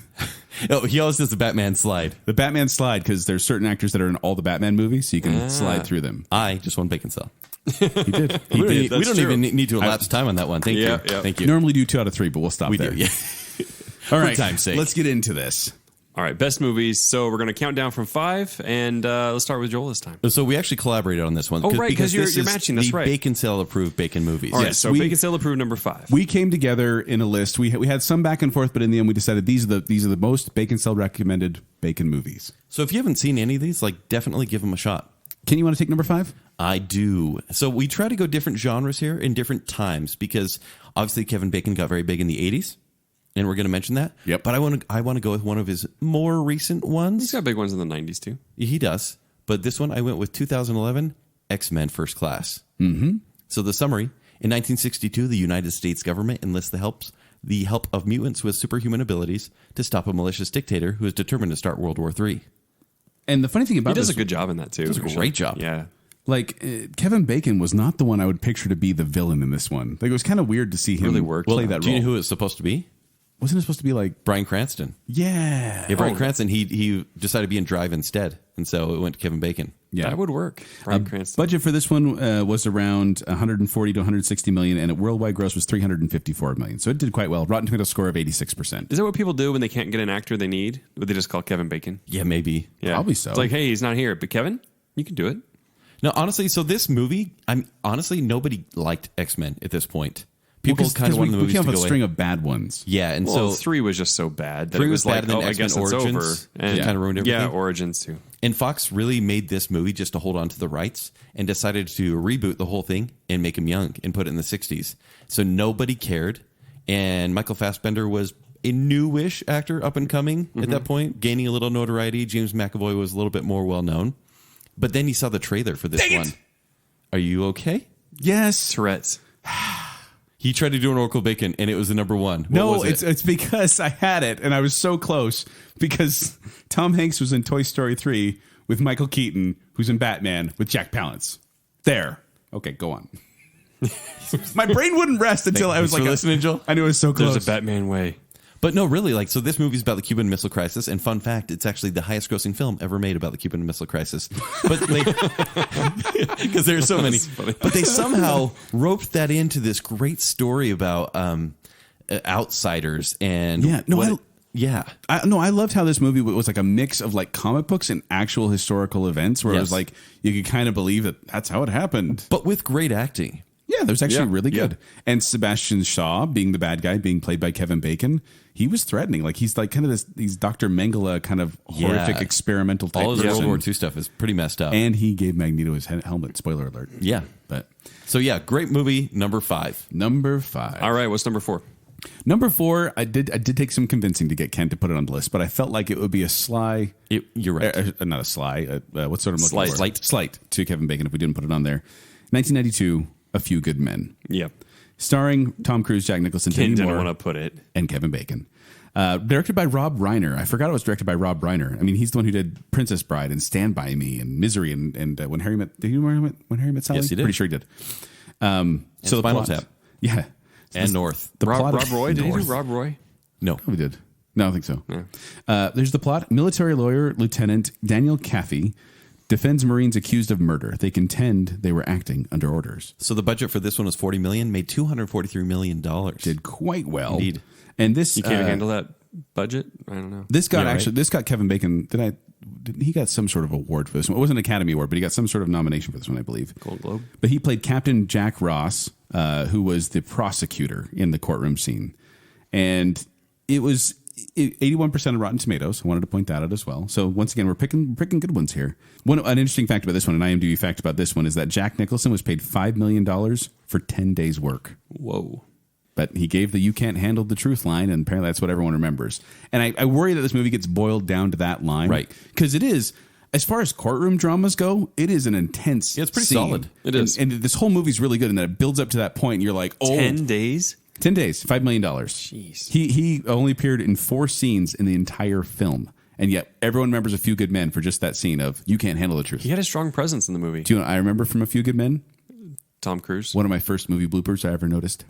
Oh, he always does the Batman slide. The Batman slide, because there's certain actors that are in all the Batman movies, so you can slide through them. I just won Baconsale. He did. We That's don't true. even need to elapse time on that one. Thank Yeah, you. yeah. Thank you. Normally do 2 out of 3, but we'll stop we there. do. Yeah. All right, time's sake. let's get into this. All right, best movies. So we're going to count down from 5, and let's start with Joel this time. So we actually collaborated on this one. Oh, right, because you're this is matching. That's the right. Baconsale-approved Bacon movies. All right, Yes, so Baconsale-approved number 5. We came together in a list. We had some back and forth, but in the end, we decided these are the most Baconsale recommended Bacon movies. So if you haven't seen any of these, like definitely give them a shot. Ken, you want to take number 5? I do. So we try to go different genres here in different times because obviously Kevin Bacon got very big in the 80s. And we're going to mention that. Yep. But I want to go with one of his more recent ones. He's got big ones in the 90s, too. He does. But this one, I went with 2011, X-Men First Class. Mm-hmm. So the summary, in 1962, the United States government enlists the help of mutants with superhuman abilities to stop a malicious dictator who is determined to start World War III. And the funny thing about He does this, a good job in that, too. He does a great job. Yeah. like Kevin Bacon was not the one I would picture to be the villain in this one. Like it was kind of weird to see him Really worked. play that Do you role. know who it's supposed to be? Wasn't it supposed to be like Bryan Cranston. Yeah. Yeah, Bryan Cranston, he decided to be in Drive instead. And so it went to Kevin Bacon. Yeah. That would work. Bryan Cranston. Budget for this one was around 140 to 160 million, and a worldwide gross was 354 million. So it did quite well. Rotten Tomatoes score of 86%. Is that what people do when they can't get an actor they need? Would they just call Kevin Bacon? Yeah, maybe. Yeah. Probably so. It's like, hey, he's not here, but Kevin, you can do it. No, honestly, so this movie, honestly, nobody liked X-Men at this point. People kind of wanted the we movies came to off go a away. string of bad ones. Yeah, and Well, so 3 was just so bad that 3 it was was bad, like, and then oh, I X-Men guess it's Origins over. And kind of ruined everything. Yeah, Origins too. And Fox really made this movie just to hold on to the rights and decided to reboot the whole thing and make him young and put it in the 60s. So nobody cared. And Michael Fassbender was a newish actor up and coming at that point, gaining a little notoriety. James McAvoy was a little bit more well known. But then you saw the trailer for this one. Are you okay? Yes. Tourette's. He tried to do an Oracle Bacon, and it was the number one. What No, was it? it's because I had it, and I was so close because Tom Hanks was in Toy Story 3 with Michael Keaton, who's in Batman with Jack Palance. There. Okay, go on. My brain wouldn't rest until I was Thanks like, for listening, Joel. I knew it was so close. There's a Batman way. But no, really, like, so this movie's about the Cuban Missile Crisis, and fun fact, it's actually the highest grossing film ever made about the Cuban Missile Crisis. But because there's so many. But they somehow roped that into this great story about outsiders and Yeah, no, yeah. I loved how this movie was like a mix of like comic books and actual historical events where it was Yes. like you could kind of believe that that's how it happened. But with great acting. Yeah, there's actually Yeah, really yeah. good. And Sebastian Shaw, being the bad guy, being played by Kevin Bacon, he was threatening. Like he's like kind of he's Dr. Mengele kind of horrific Yeah. experimental type All of the person. World War II stuff is pretty messed up. And he gave Magneto his helmet. Spoiler alert. Yeah. But So yeah, great movie, number 5. number 5. All right, what's number 4? Number 4, I did take some convincing to get Ken to put it on the list, but I felt like it would be a sly. You're right. Not a sly. What sort of Slight. slight to Kevin Bacon if we didn't put it on there. 1992, A Few Good Men, Yeah. starring Tom Cruise, Jack Nicholson, Ken Demi didn't Moore, want to put it. and Kevin Bacon. Directed by Rob Reiner. I forgot it was directed by Rob Reiner. I mean, he's the one who did Princess Bride and Stand By Me and Misery and When Harry Met. Did you remember When Harry Met Sally? Yes, he did. Pretty sure he did. So the Spinal plot- Tap. Yeah. And North. The plot Rob of- Roy? Did he do North. Rob Roy? No. We did. No, I don't think so. There's the plot. Military lawyer Lieutenant Daniel Caffey defends Marines accused of murder. They contend they were acting under orders. So the budget for this one was $40 million, made $243 million. Did quite well. Indeed. And this You can't handle that budget? I don't know. This got Yeah, right. this got Kevin Bacon. He got some sort of award for this one. It wasn't an Academy Award, but he got some sort of nomination for this one, I believe. Gold Globe? But he played Captain Jack Ross, who was the prosecutor in the courtroom scene. And it was 81% of Rotten Tomatoes. I wanted to point that out as well. So once again, we're picking good ones here. An interesting fact about this one, an IMDb fact about this one, is that Jack Nicholson was paid $5 million for 10 days' work. Whoa. But he gave the "you can't handle the truth" line, and apparently that's what everyone remembers. And I worry that this movie gets boiled down to that line. Right. Because it is, as far as courtroom dramas go, it is an intense Yeah, it's pretty scene. solid. It is. And this whole movie's really good, and then it builds up to that point, and you're like, oh, 10 days? 10 days, $5 million. Jeez. He only appeared in 4 scenes in the entire film. And yet everyone remembers A Few Good Men for just that scene of "you can't handle the truth." He had a strong presence in the movie. Do you know what I remember from A Few Good Men? Tom Cruise. One of my first movie bloopers I ever noticed.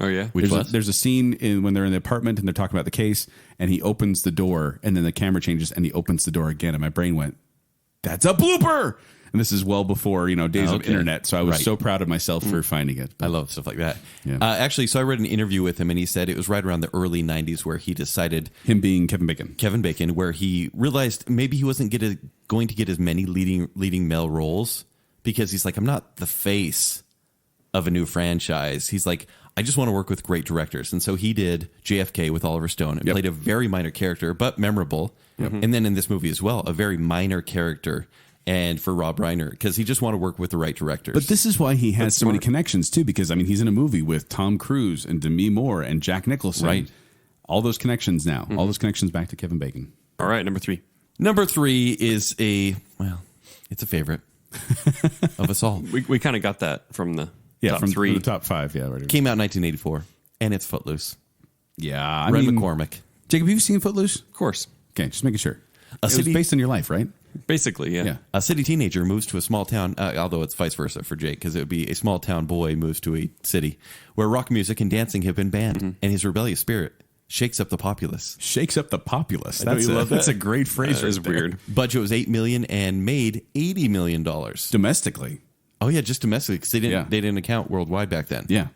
Oh, yeah? There's a scene when they're in the apartment and they're talking about the case, and he opens the door, and then the camera changes, and he opens the door again, and my brain went, "That's a blooper!" And this is well before, days of Okay. internet. So I was Right. so proud of myself for finding it. I love stuff like that. Yeah. Actually, so I read an interview with him, and he said it was right around the early 90s where he decided, Him being Kevin Bacon. Kevin Bacon, where he realized maybe he wasn't going to get as many leading male roles because he's like, I'm not the face of a new franchise. He's like, I just want to work with great directors. And so he did JFK with Oliver Stone and played a very minor character, but memorable. And then in this movie as well, a very minor character. And for Rob Reiner, because he just want to work with the right directors. But this is why he has so many connections, too, because, he's in a movie with Tom Cruise and Demi Moore and Jack Nicholson. Right. All those connections now. All those connections back to Kevin Bacon. All right, number 3. Number 3 is it's a favorite of us all. We kind of got that from the top from 3. the top 5. Yeah, right. Came out in 1984, and it's Footloose. Yeah, Ren McCormick. Jacob, have you seen Footloose? Of course. Okay, just making sure. It was city- based on your life, right? Basically, yeah. A city teenager moves to a small town, although it's vice versa for Jake, because it would be a small town boy moves to a city where rock music and dancing have been banned, and his rebellious spirit shakes up the populace. Shakes up the populace. know you love That's that. a great phrase. That is right there. weird. Budget was $8 million and made $80 million. Domestically. Oh yeah, just domestically, because they Yeah. didn't account worldwide back then. Yeah.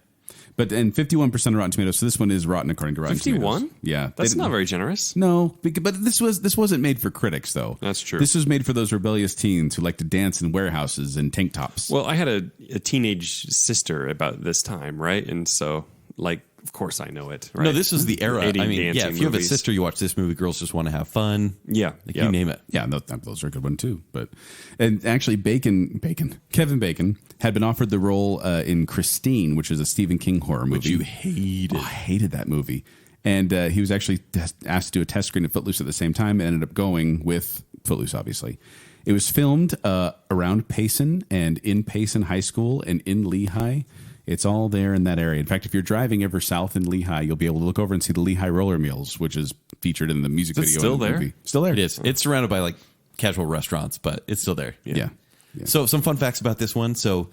But and 51% Rotten Tomatoes. So this one is rotten according to Rotten 51? Tomatoes. Yeah. They That's didn't- not very generous. No, but this wasn't made for critics though. That's true. This was made for those rebellious teens who like to dance in warehouses and tank tops. Well, I had a teenage sister about this time, right? And so, of course I know it, right? No, this is the era. 80 I mean, yeah, dancing if you have a movies. sister, you watch this movie, girls just want to have fun. Yeah. You name it. Yeah, those are a good one too. And actually, Kevin Bacon had been offered the role in Christine, which is a Stephen King horror movie. Which you hated. Oh, I hated that movie. And he was actually asked to do a test screen at Footloose at the same time, and ended up going with Footloose. Obviously, it was filmed around Payson and in Payson High School and in Lehigh. It's all there in that area. In fact, if you're driving ever south in Lehigh, you'll be able to look over and see the Lehigh Roller Meals, which is featured in the music Is it video. still in the there? movie. Still there. It is. It's surrounded by casual restaurants, but it's still there. Yeah. So some fun facts about this one. So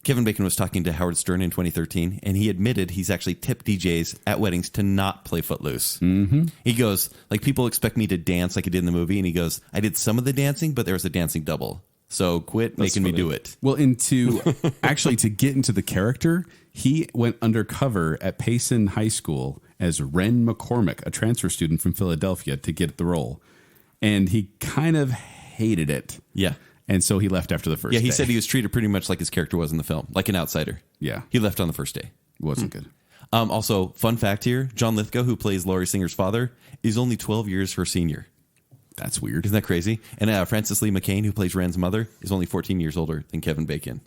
Kevin Bacon was talking to Howard Stern in 2013, and he admitted he's actually tipped DJs at weddings to not play Footloose. Mm-hmm. He goes, people expect me to dance like I did in the movie, and he goes, I did some of the dancing, but there was a dancing double. So quit making me do it. Well, actually to get into the character, he went undercover at Payson High School as Ren McCormick, a transfer student from Philadelphia, to get the role. And he kind of hated it. Yeah. And so he left after the first Yeah, he day. said he was treated pretty much like his character was in the film, like an outsider. Yeah. He left on the first day. It wasn't good. Also, fun fact here, John Lithgow, who plays Laurie Singer's father, is only 12 years her senior. That's weird. Isn't that crazy? And Frances Lee McCain, who plays Ren's mother, is only 14 years older than Kevin Bacon.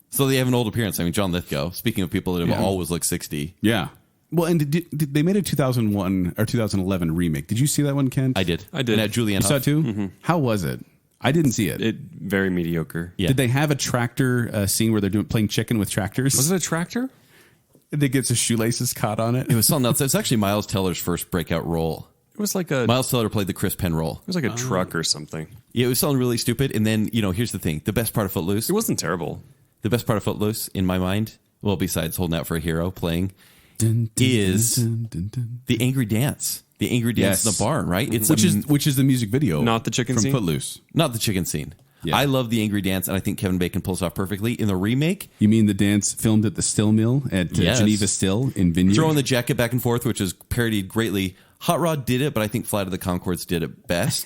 So they have an old appearance. I mean, John Lithgow, speaking of people that have always looked 60. Yeah. Well, and did they made a 2001 or 2011 remake. Did you see that one, Ken? I did. I did. And at Julianne You saw Hough. it too? How was it? I didn't see it. Very mediocre. Yeah. Did they have a tractor scene where they're playing chicken with tractors? Was it a tractor? They gets his shoelaces caught on it. It was something else. It was actually Miles Teller's first breakout role. It was like a Miles Teller played the Chris Penn role. it was like a truck or something. Yeah, it was something really stupid. And then, here's the thing. The best part of Footloose, It wasn't terrible. the best part of Footloose, in my mind, well, besides holding out for a hero playing, Dun, dun, is dun, dun, dun. the angry dance. The angry dance in Yes. the barn, right? It's Which is the music video, Not the chicken from scene? Footloose. not the chicken scene. Yeah. I love the angry dance, and I think Kevin Bacon pulls it off perfectly. In the remake, You mean the dance filmed at the Still Mill at Yes. Geneva Still in Vineyard? throwing the jacket back and forth, which is parodied greatly. Hot Rod did it, but I think Flight of the Conchords did it best.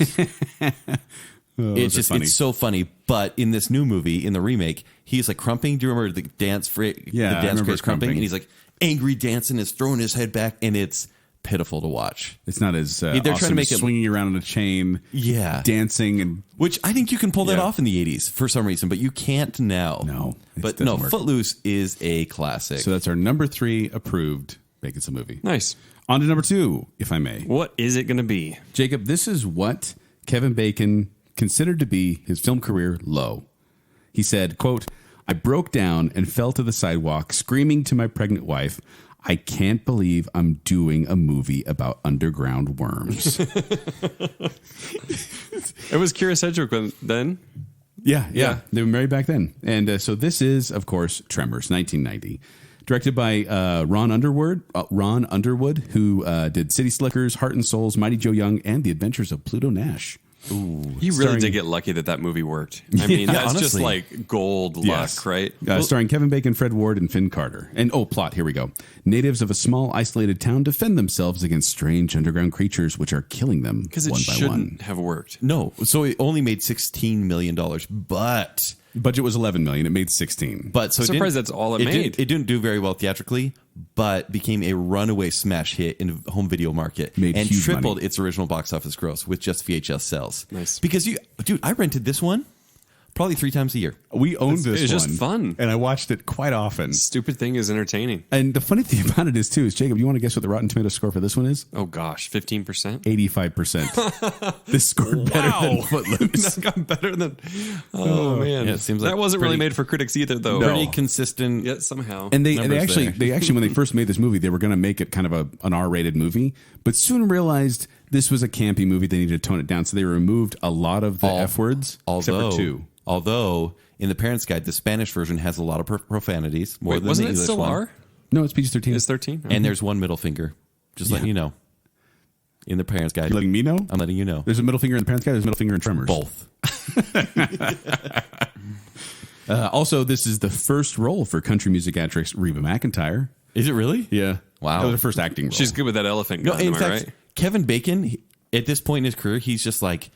those are funny. It's so funny. But in this new movie, in the remake, he's like crumping. Do you remember the dance? Yeah, I the dance remember craze crumping, crumping. and he's like angry dancing, is throwing his head back, and it's pitiful to watch. It's not as trying to awesome make as it- swinging around on a chain, Yeah, dancing, and which I think you can pull that Yeah. off in the '80s for some reason, but you can't now. No, it but doesn't no, work. Footloose is a classic. so that's our number 3 approved Baconsale movie. Nice. On to number 2, if I may. What is it going to be? Jacob, this is what Kevin Bacon considered to be his film career low. He said, quote, I broke down and fell to the sidewalk screaming to my pregnant wife, I can't believe I'm doing a movie about underground worms. It was Kira Sedgwick then. Yeah. They were married back then. And so this is, of course, Tremors, 1990. Directed by Ron Underwood, who did City Slickers, Heart and Souls, Mighty Joe Young, and The Adventures of Pluto Nash. He really did get lucky that movie worked. I mean, that's just honestly. like gold luck, right? Starring Kevin Bacon, Fred Ward, and Finn Carter. And plot, here we go. Natives of a small, isolated town defend themselves against strange underground creatures which are killing them Because it one by shouldn't one. have worked. No, so it only made $16 million, but Budget was $11 million. It made $16. But so I'm surprised that's all it made. It didn't do very well theatrically, but became a runaway smash hit in the home video market Made and huge tripled money. its original box office gross with just VHS sales. Nice. Because I rented this one probably 3 times a year. We owned this It's one. just fun. And I watched it quite often. Stupid thing is entertaining. And the funny thing about it is, too, is, Jacob, you want to guess what the Rotten Tomatoes score for this one is? Oh gosh, 15%. 85%. This scored better than Footloose. That got better than. Oh man, Yeah, it seems like that wasn't really pretty- made for critics either, though. Pretty consistent. Yet somehow. And they Numbers actually, there. when they first made this movie, they were going to make it kind of an R-rated movie, but soon realized this was a campy movie. They needed to tone it down, so they removed a lot of the F words, except for 2. Although in the Parents Guide, the Spanish version has a lot of profanities, more Wait, than wasn't the it English still one. R? No, it's PG-13. It's 13. And there's one middle finger. Just letting you know. In the Parents Guide. You letting me know? I'm letting you know. There's a middle finger in the Parents Guide. There's a middle finger in Tremors. Both. Also, this is the first role for country music actress Reba McEntire. Is it really? Yeah. Wow. That was her first acting role. She's good with that elephant No, gun. in Am I fact, right? Kevin Bacon, at this point in his career, he's just like,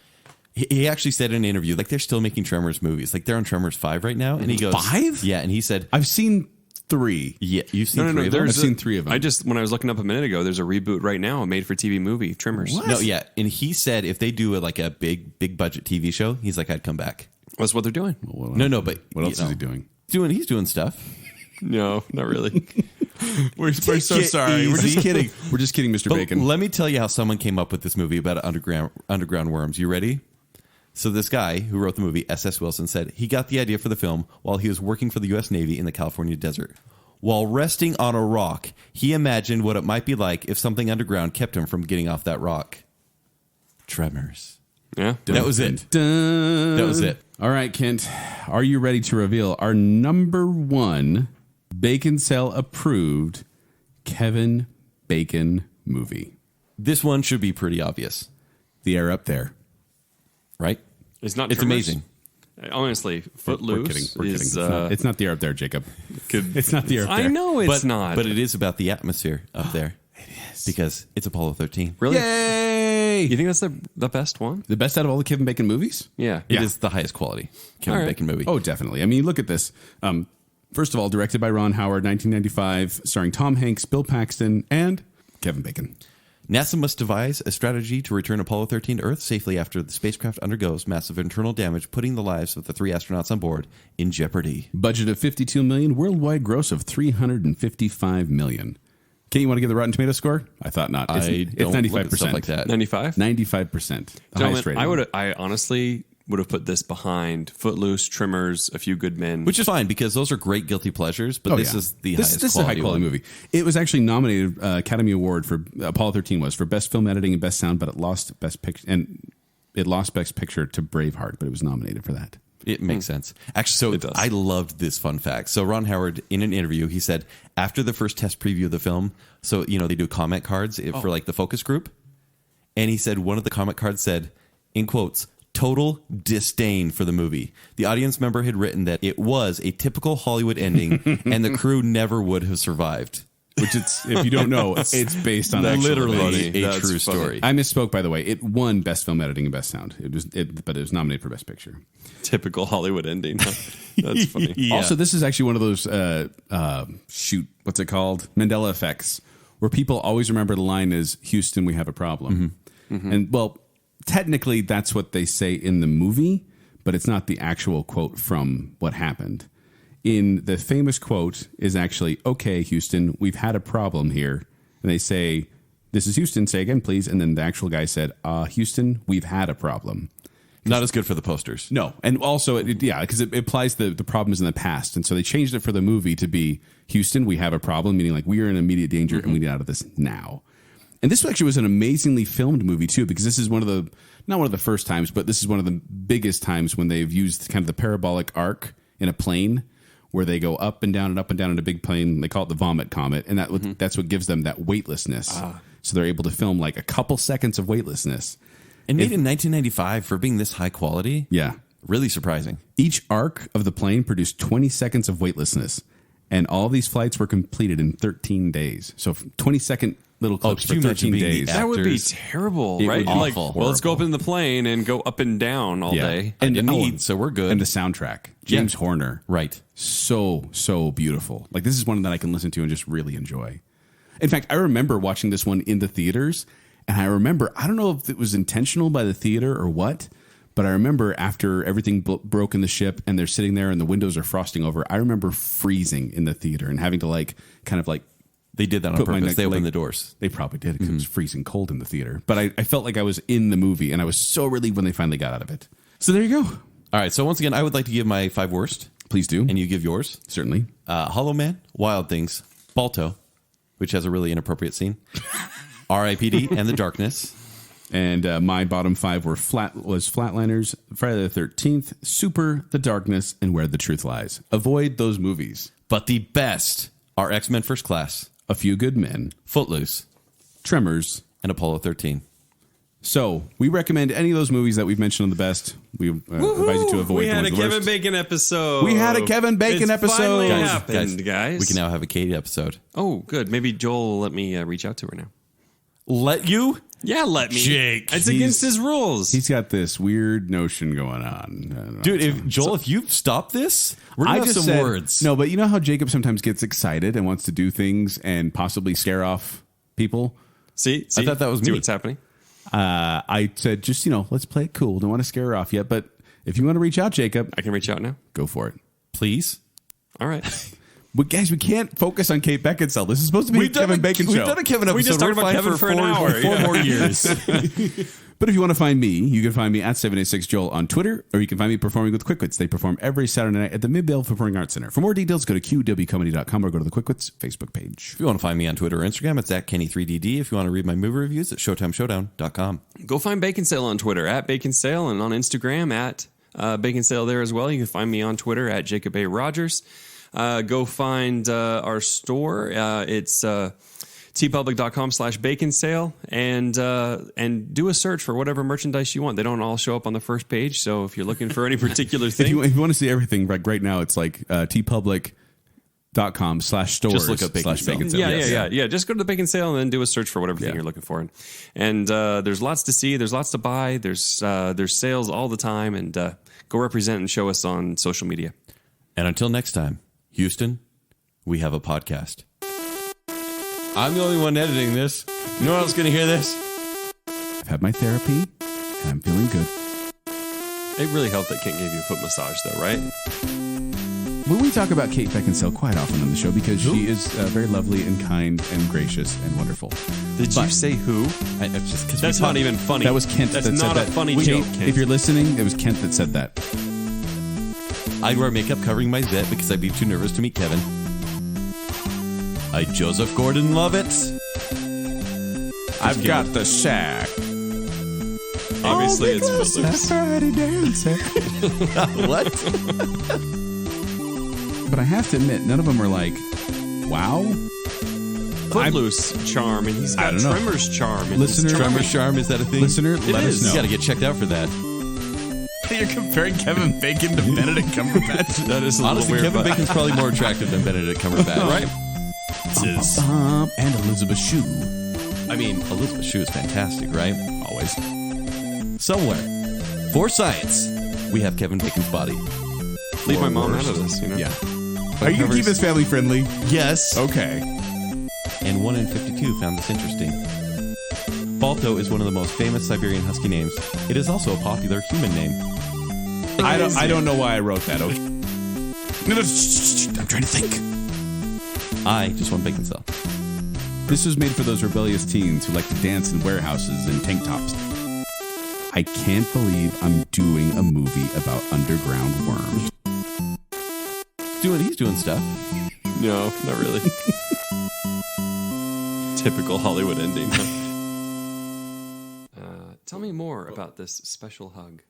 he actually said in an interview, like they're still making Tremors movies. Like they're on Tremors 5 right now. And he goes, 5? Yeah. And he said, I've seen 3. yeah, you've seen No, 3 of them? I've seen 3 of them. When I was looking up a minute ago, there's a reboot right now, a made-for-TV movie, Tremors. What? No, yeah. And he said if they do a big budget TV show, he's like, I'd come back. That's what they're doing. No, but What else is he doing? He's doing stuff. No, not really. We're so it sorry. We're just easy. kidding. We're just kidding, Mr. But Bacon. let me tell you how someone came up with this movie about underground worms. You ready? So this guy who wrote the movie, S.S. Wilson, said he got the idea for the film while he was working for the U.S. Navy in the California desert. While resting on a rock, he imagined what it might be like if something underground kept him from getting off that rock. Tremors. Yeah. That was it. Dun. That was it. All right, Kent. Are you ready to reveal our number 1 Baconsale-approved Kevin Bacon movie? This one should be pretty obvious, The Air Up There. right? It's not. It's Tremors. amazing. Honestly, Footloose We're kidding. is. It's not The Air Up There, Jacob. could- It's not The Air Up There. I know it's not. But it is about the atmosphere up there. It is. Because it's Apollo 13. Really? Yay! You think that's the best one? The best out of all the Kevin Bacon movies? Yeah. It is the highest quality Kevin All right. Bacon movie. Oh, definitely. I mean, look at this. First of all, directed by Ron Howard, 1995, starring Tom Hanks, Bill Paxton, and Kevin Bacon. NASA must devise a strategy to return Apollo 13 to Earth safely after the spacecraft undergoes massive internal damage, putting the lives of the 3 astronauts on board in jeopardy. Budget of $52 million, worldwide gross of $355 million. Kate, you want to give the Rotten Tomato score? I thought not. It's don't 95%. look at stuff like that. 95. 95%. The highest rating. I honestly would have put this behind Footloose, Tremors, A Few Good Men. Which is fine because those are great guilty pleasures, but this is the highest This is a high quality one. movie. It was actually nominated Academy Award for Apollo 13 was for best film editing and best sound, but it lost best picture best picture to Braveheart, but it was nominated for that. It makes sense. Actually, It so does. I loved this fun fact. So Ron Howard, in an interview, he said after the first test preview of the film, so they do comment cards for like the focus group, and he said one of the comment cards said, in quotes, "total disdain for the movie." The audience member had written that it was a typical Hollywood ending, and the crew never would have survived. Which it's, if you don't know, it's based on actual Literally events. a That's true funny. story. I misspoke, by the way. It won best film editing and best sound. But it was nominated for best picture. Typical Hollywood ending. That's funny. Yeah. Also, this is actually one of those what's it called? Mandela effects, where people always remember the line is "Houston, we have a problem," and well, technically that's what they say in the movie, but it's not the actual quote from what happened. In the famous quote is actually, "Okay, Houston, we've had a problem here," and they say, "This is Houston. Say again, please." And then the actual guy said, "Houston, we've had a problem." Not as good for the posters. No, and also, because it implies the problem is in the past, and so they changed it for the movie to be Houston, we have a problem, meaning like we are in immediate danger and we need out of this now. And this actually was an amazingly filmed movie too, because this is not one of the first times, but this is one of the biggest times when they've used kind of the parabolic arc in a plane, where they go up and down in a big plane. They call it the vomit comet, and that's what gives them that weightlessness. So they're able to film like a couple seconds of weightlessness. And made in 1995 for being this high quality. Yeah. Really surprising. Each arc of the plane produced 20 seconds of weightlessness, and all these flights were completed in 13 days. So 20-second little clips could you for imagine 13 being the days. actor? That would be Actors. terrible, It right? would be Like, awful. well, let's go up in the plane and go up and down all day. And so we're good. And the soundtrack, James Horner. Right. So beautiful. Like, this is one that I can listen to and just really enjoy. In fact, I remember watching this one in the theaters, and I don't know if it was intentional by the theater or what, but I remember after everything broke in the ship and they're sitting there and the windows are frosting over, I remember freezing in the theater and having to they did that on purpose. They opened the doors. They probably did because it was freezing cold in the theater. But I felt like I was in the movie, and I was so relieved when they finally got out of it. So there you go. All right. So once again, I would like to give my 5 worst. Please do. And you give yours. Certainly. Hollow Man, Wild Things, Balto, which has a really inappropriate scene, R.I.P.D. and The Darkness. And my bottom 5 was Flatliners, Friday the 13th, Super, The Darkness, and Where the Truth Lies. Avoid those movies. But the best are X-Men First Class, A Few Good Men, Footloose, Tremors, and Apollo 13. So we recommend any of those movies that we've mentioned on the best. We advise you to avoid We the had ones a the Kevin worst. Bacon episode. We had a Kevin Bacon It's episode. Finally Guys, happened, guys. We can now have a Katie episode. Oh, good. Maybe Joel will let me reach out to her now. Let you? Yeah, let me. Jake. It's against his rules. He's got this weird notion going on. Dude, if you stop this, we're going to have some words. No, but you know how Jacob sometimes gets excited and wants to do things and possibly scare off people? See? I thought that was See me. what's happening? I said, just, let's play it cool. Don't want to scare her off yet. But if you want to reach out, Jacob, I can reach out now. go for it. Please? All right. But guys, we can't focus on Kate Beckinsale. This is supposed to be a Kevin Bacon show. We've done a Kevin episode. We just talked We're about fine Kevin for an hour. Four more years. But if you want to find me, you can find me at 786Joel on Twitter, or you can find me performing with Quickwits. They perform every Saturday night at the Mid-Bell Performing Arts Center. For more details, go to qwcomedy.com or go to the Quickwits Facebook page. If you want to find me on Twitter or Instagram, it's at Kenny3DD. If you want to read my movie reviews, it's ShowtimeShowdown.com. Go find Baconsale on Twitter at Baconsale and on Instagram at Baconsale there as well. You can find me on Twitter at Jacob A. Rogers. Go find our store. It's tpublic.com/baconsale and do a search for whatever merchandise you want. They don't all show up on the first page. So if you're looking for any particular thing, If you want to see everything, right now, it's like tpublic.com/stores. Just look up Baconsale. Yeah. Just go to the Bacon Sale and then do a search for whatever thing you're looking for. And there's lots to see. There's lots to buy. There's sales all the time. And go represent and show us on social media. And until next time, Houston, we have a podcast. I'm the only one editing this. No one else going to hear this. I've had my therapy, and I'm feeling good. It really helped that Kent gave you a foot massage, though, right? Well, we talk about Kate Beckinsale quite often on the show because she is very lovely and kind and gracious and wonderful. Did you say who? That's not even funny. That was Kent That's that said not that. a funny Kate, joke, Kent. if you're listening, it was Kent that said that. I wear makeup covering my zit because I'd be too nervous to meet Kevin. I Joseph Gordon-Levitt. I've got the sack. Obviously, it's Footloose. What? But I have to admit, none of them are like, wow. Footloose charm, and he's I got don't know. Tremors charm. And Listener- he's charming. Tremors charm, is that a thing? Listener, let is. us know. You got to get checked out for that. You're comparing Kevin Bacon to Benedict Cumberbatch. That is a little Honestly, weird. Kevin but- Bacon's probably more attractive than Benedict Cumberbatch, right? And Elizabeth Shue. I mean, Elizabeth Shue is fantastic, right? Always. Somewhere, for science, we have Kevin Bacon's body. Leave my mom out of this, you know? Yeah. Are you going to keep this family friendly? Yes. Okay. And 1 in 52 found this interesting. Balto is one of the most famous Siberian Husky names. It is also a popular human name. I don't know why I wrote that. Okay. No, I'm trying to think. I just want Baconsale. This was made for those rebellious teens who like to dance in warehouses and tank tops. I can't believe I'm doing a movie about underground worms. He's doing stuff. No, not really. Typical Hollywood ending. Tell me more about this special hug.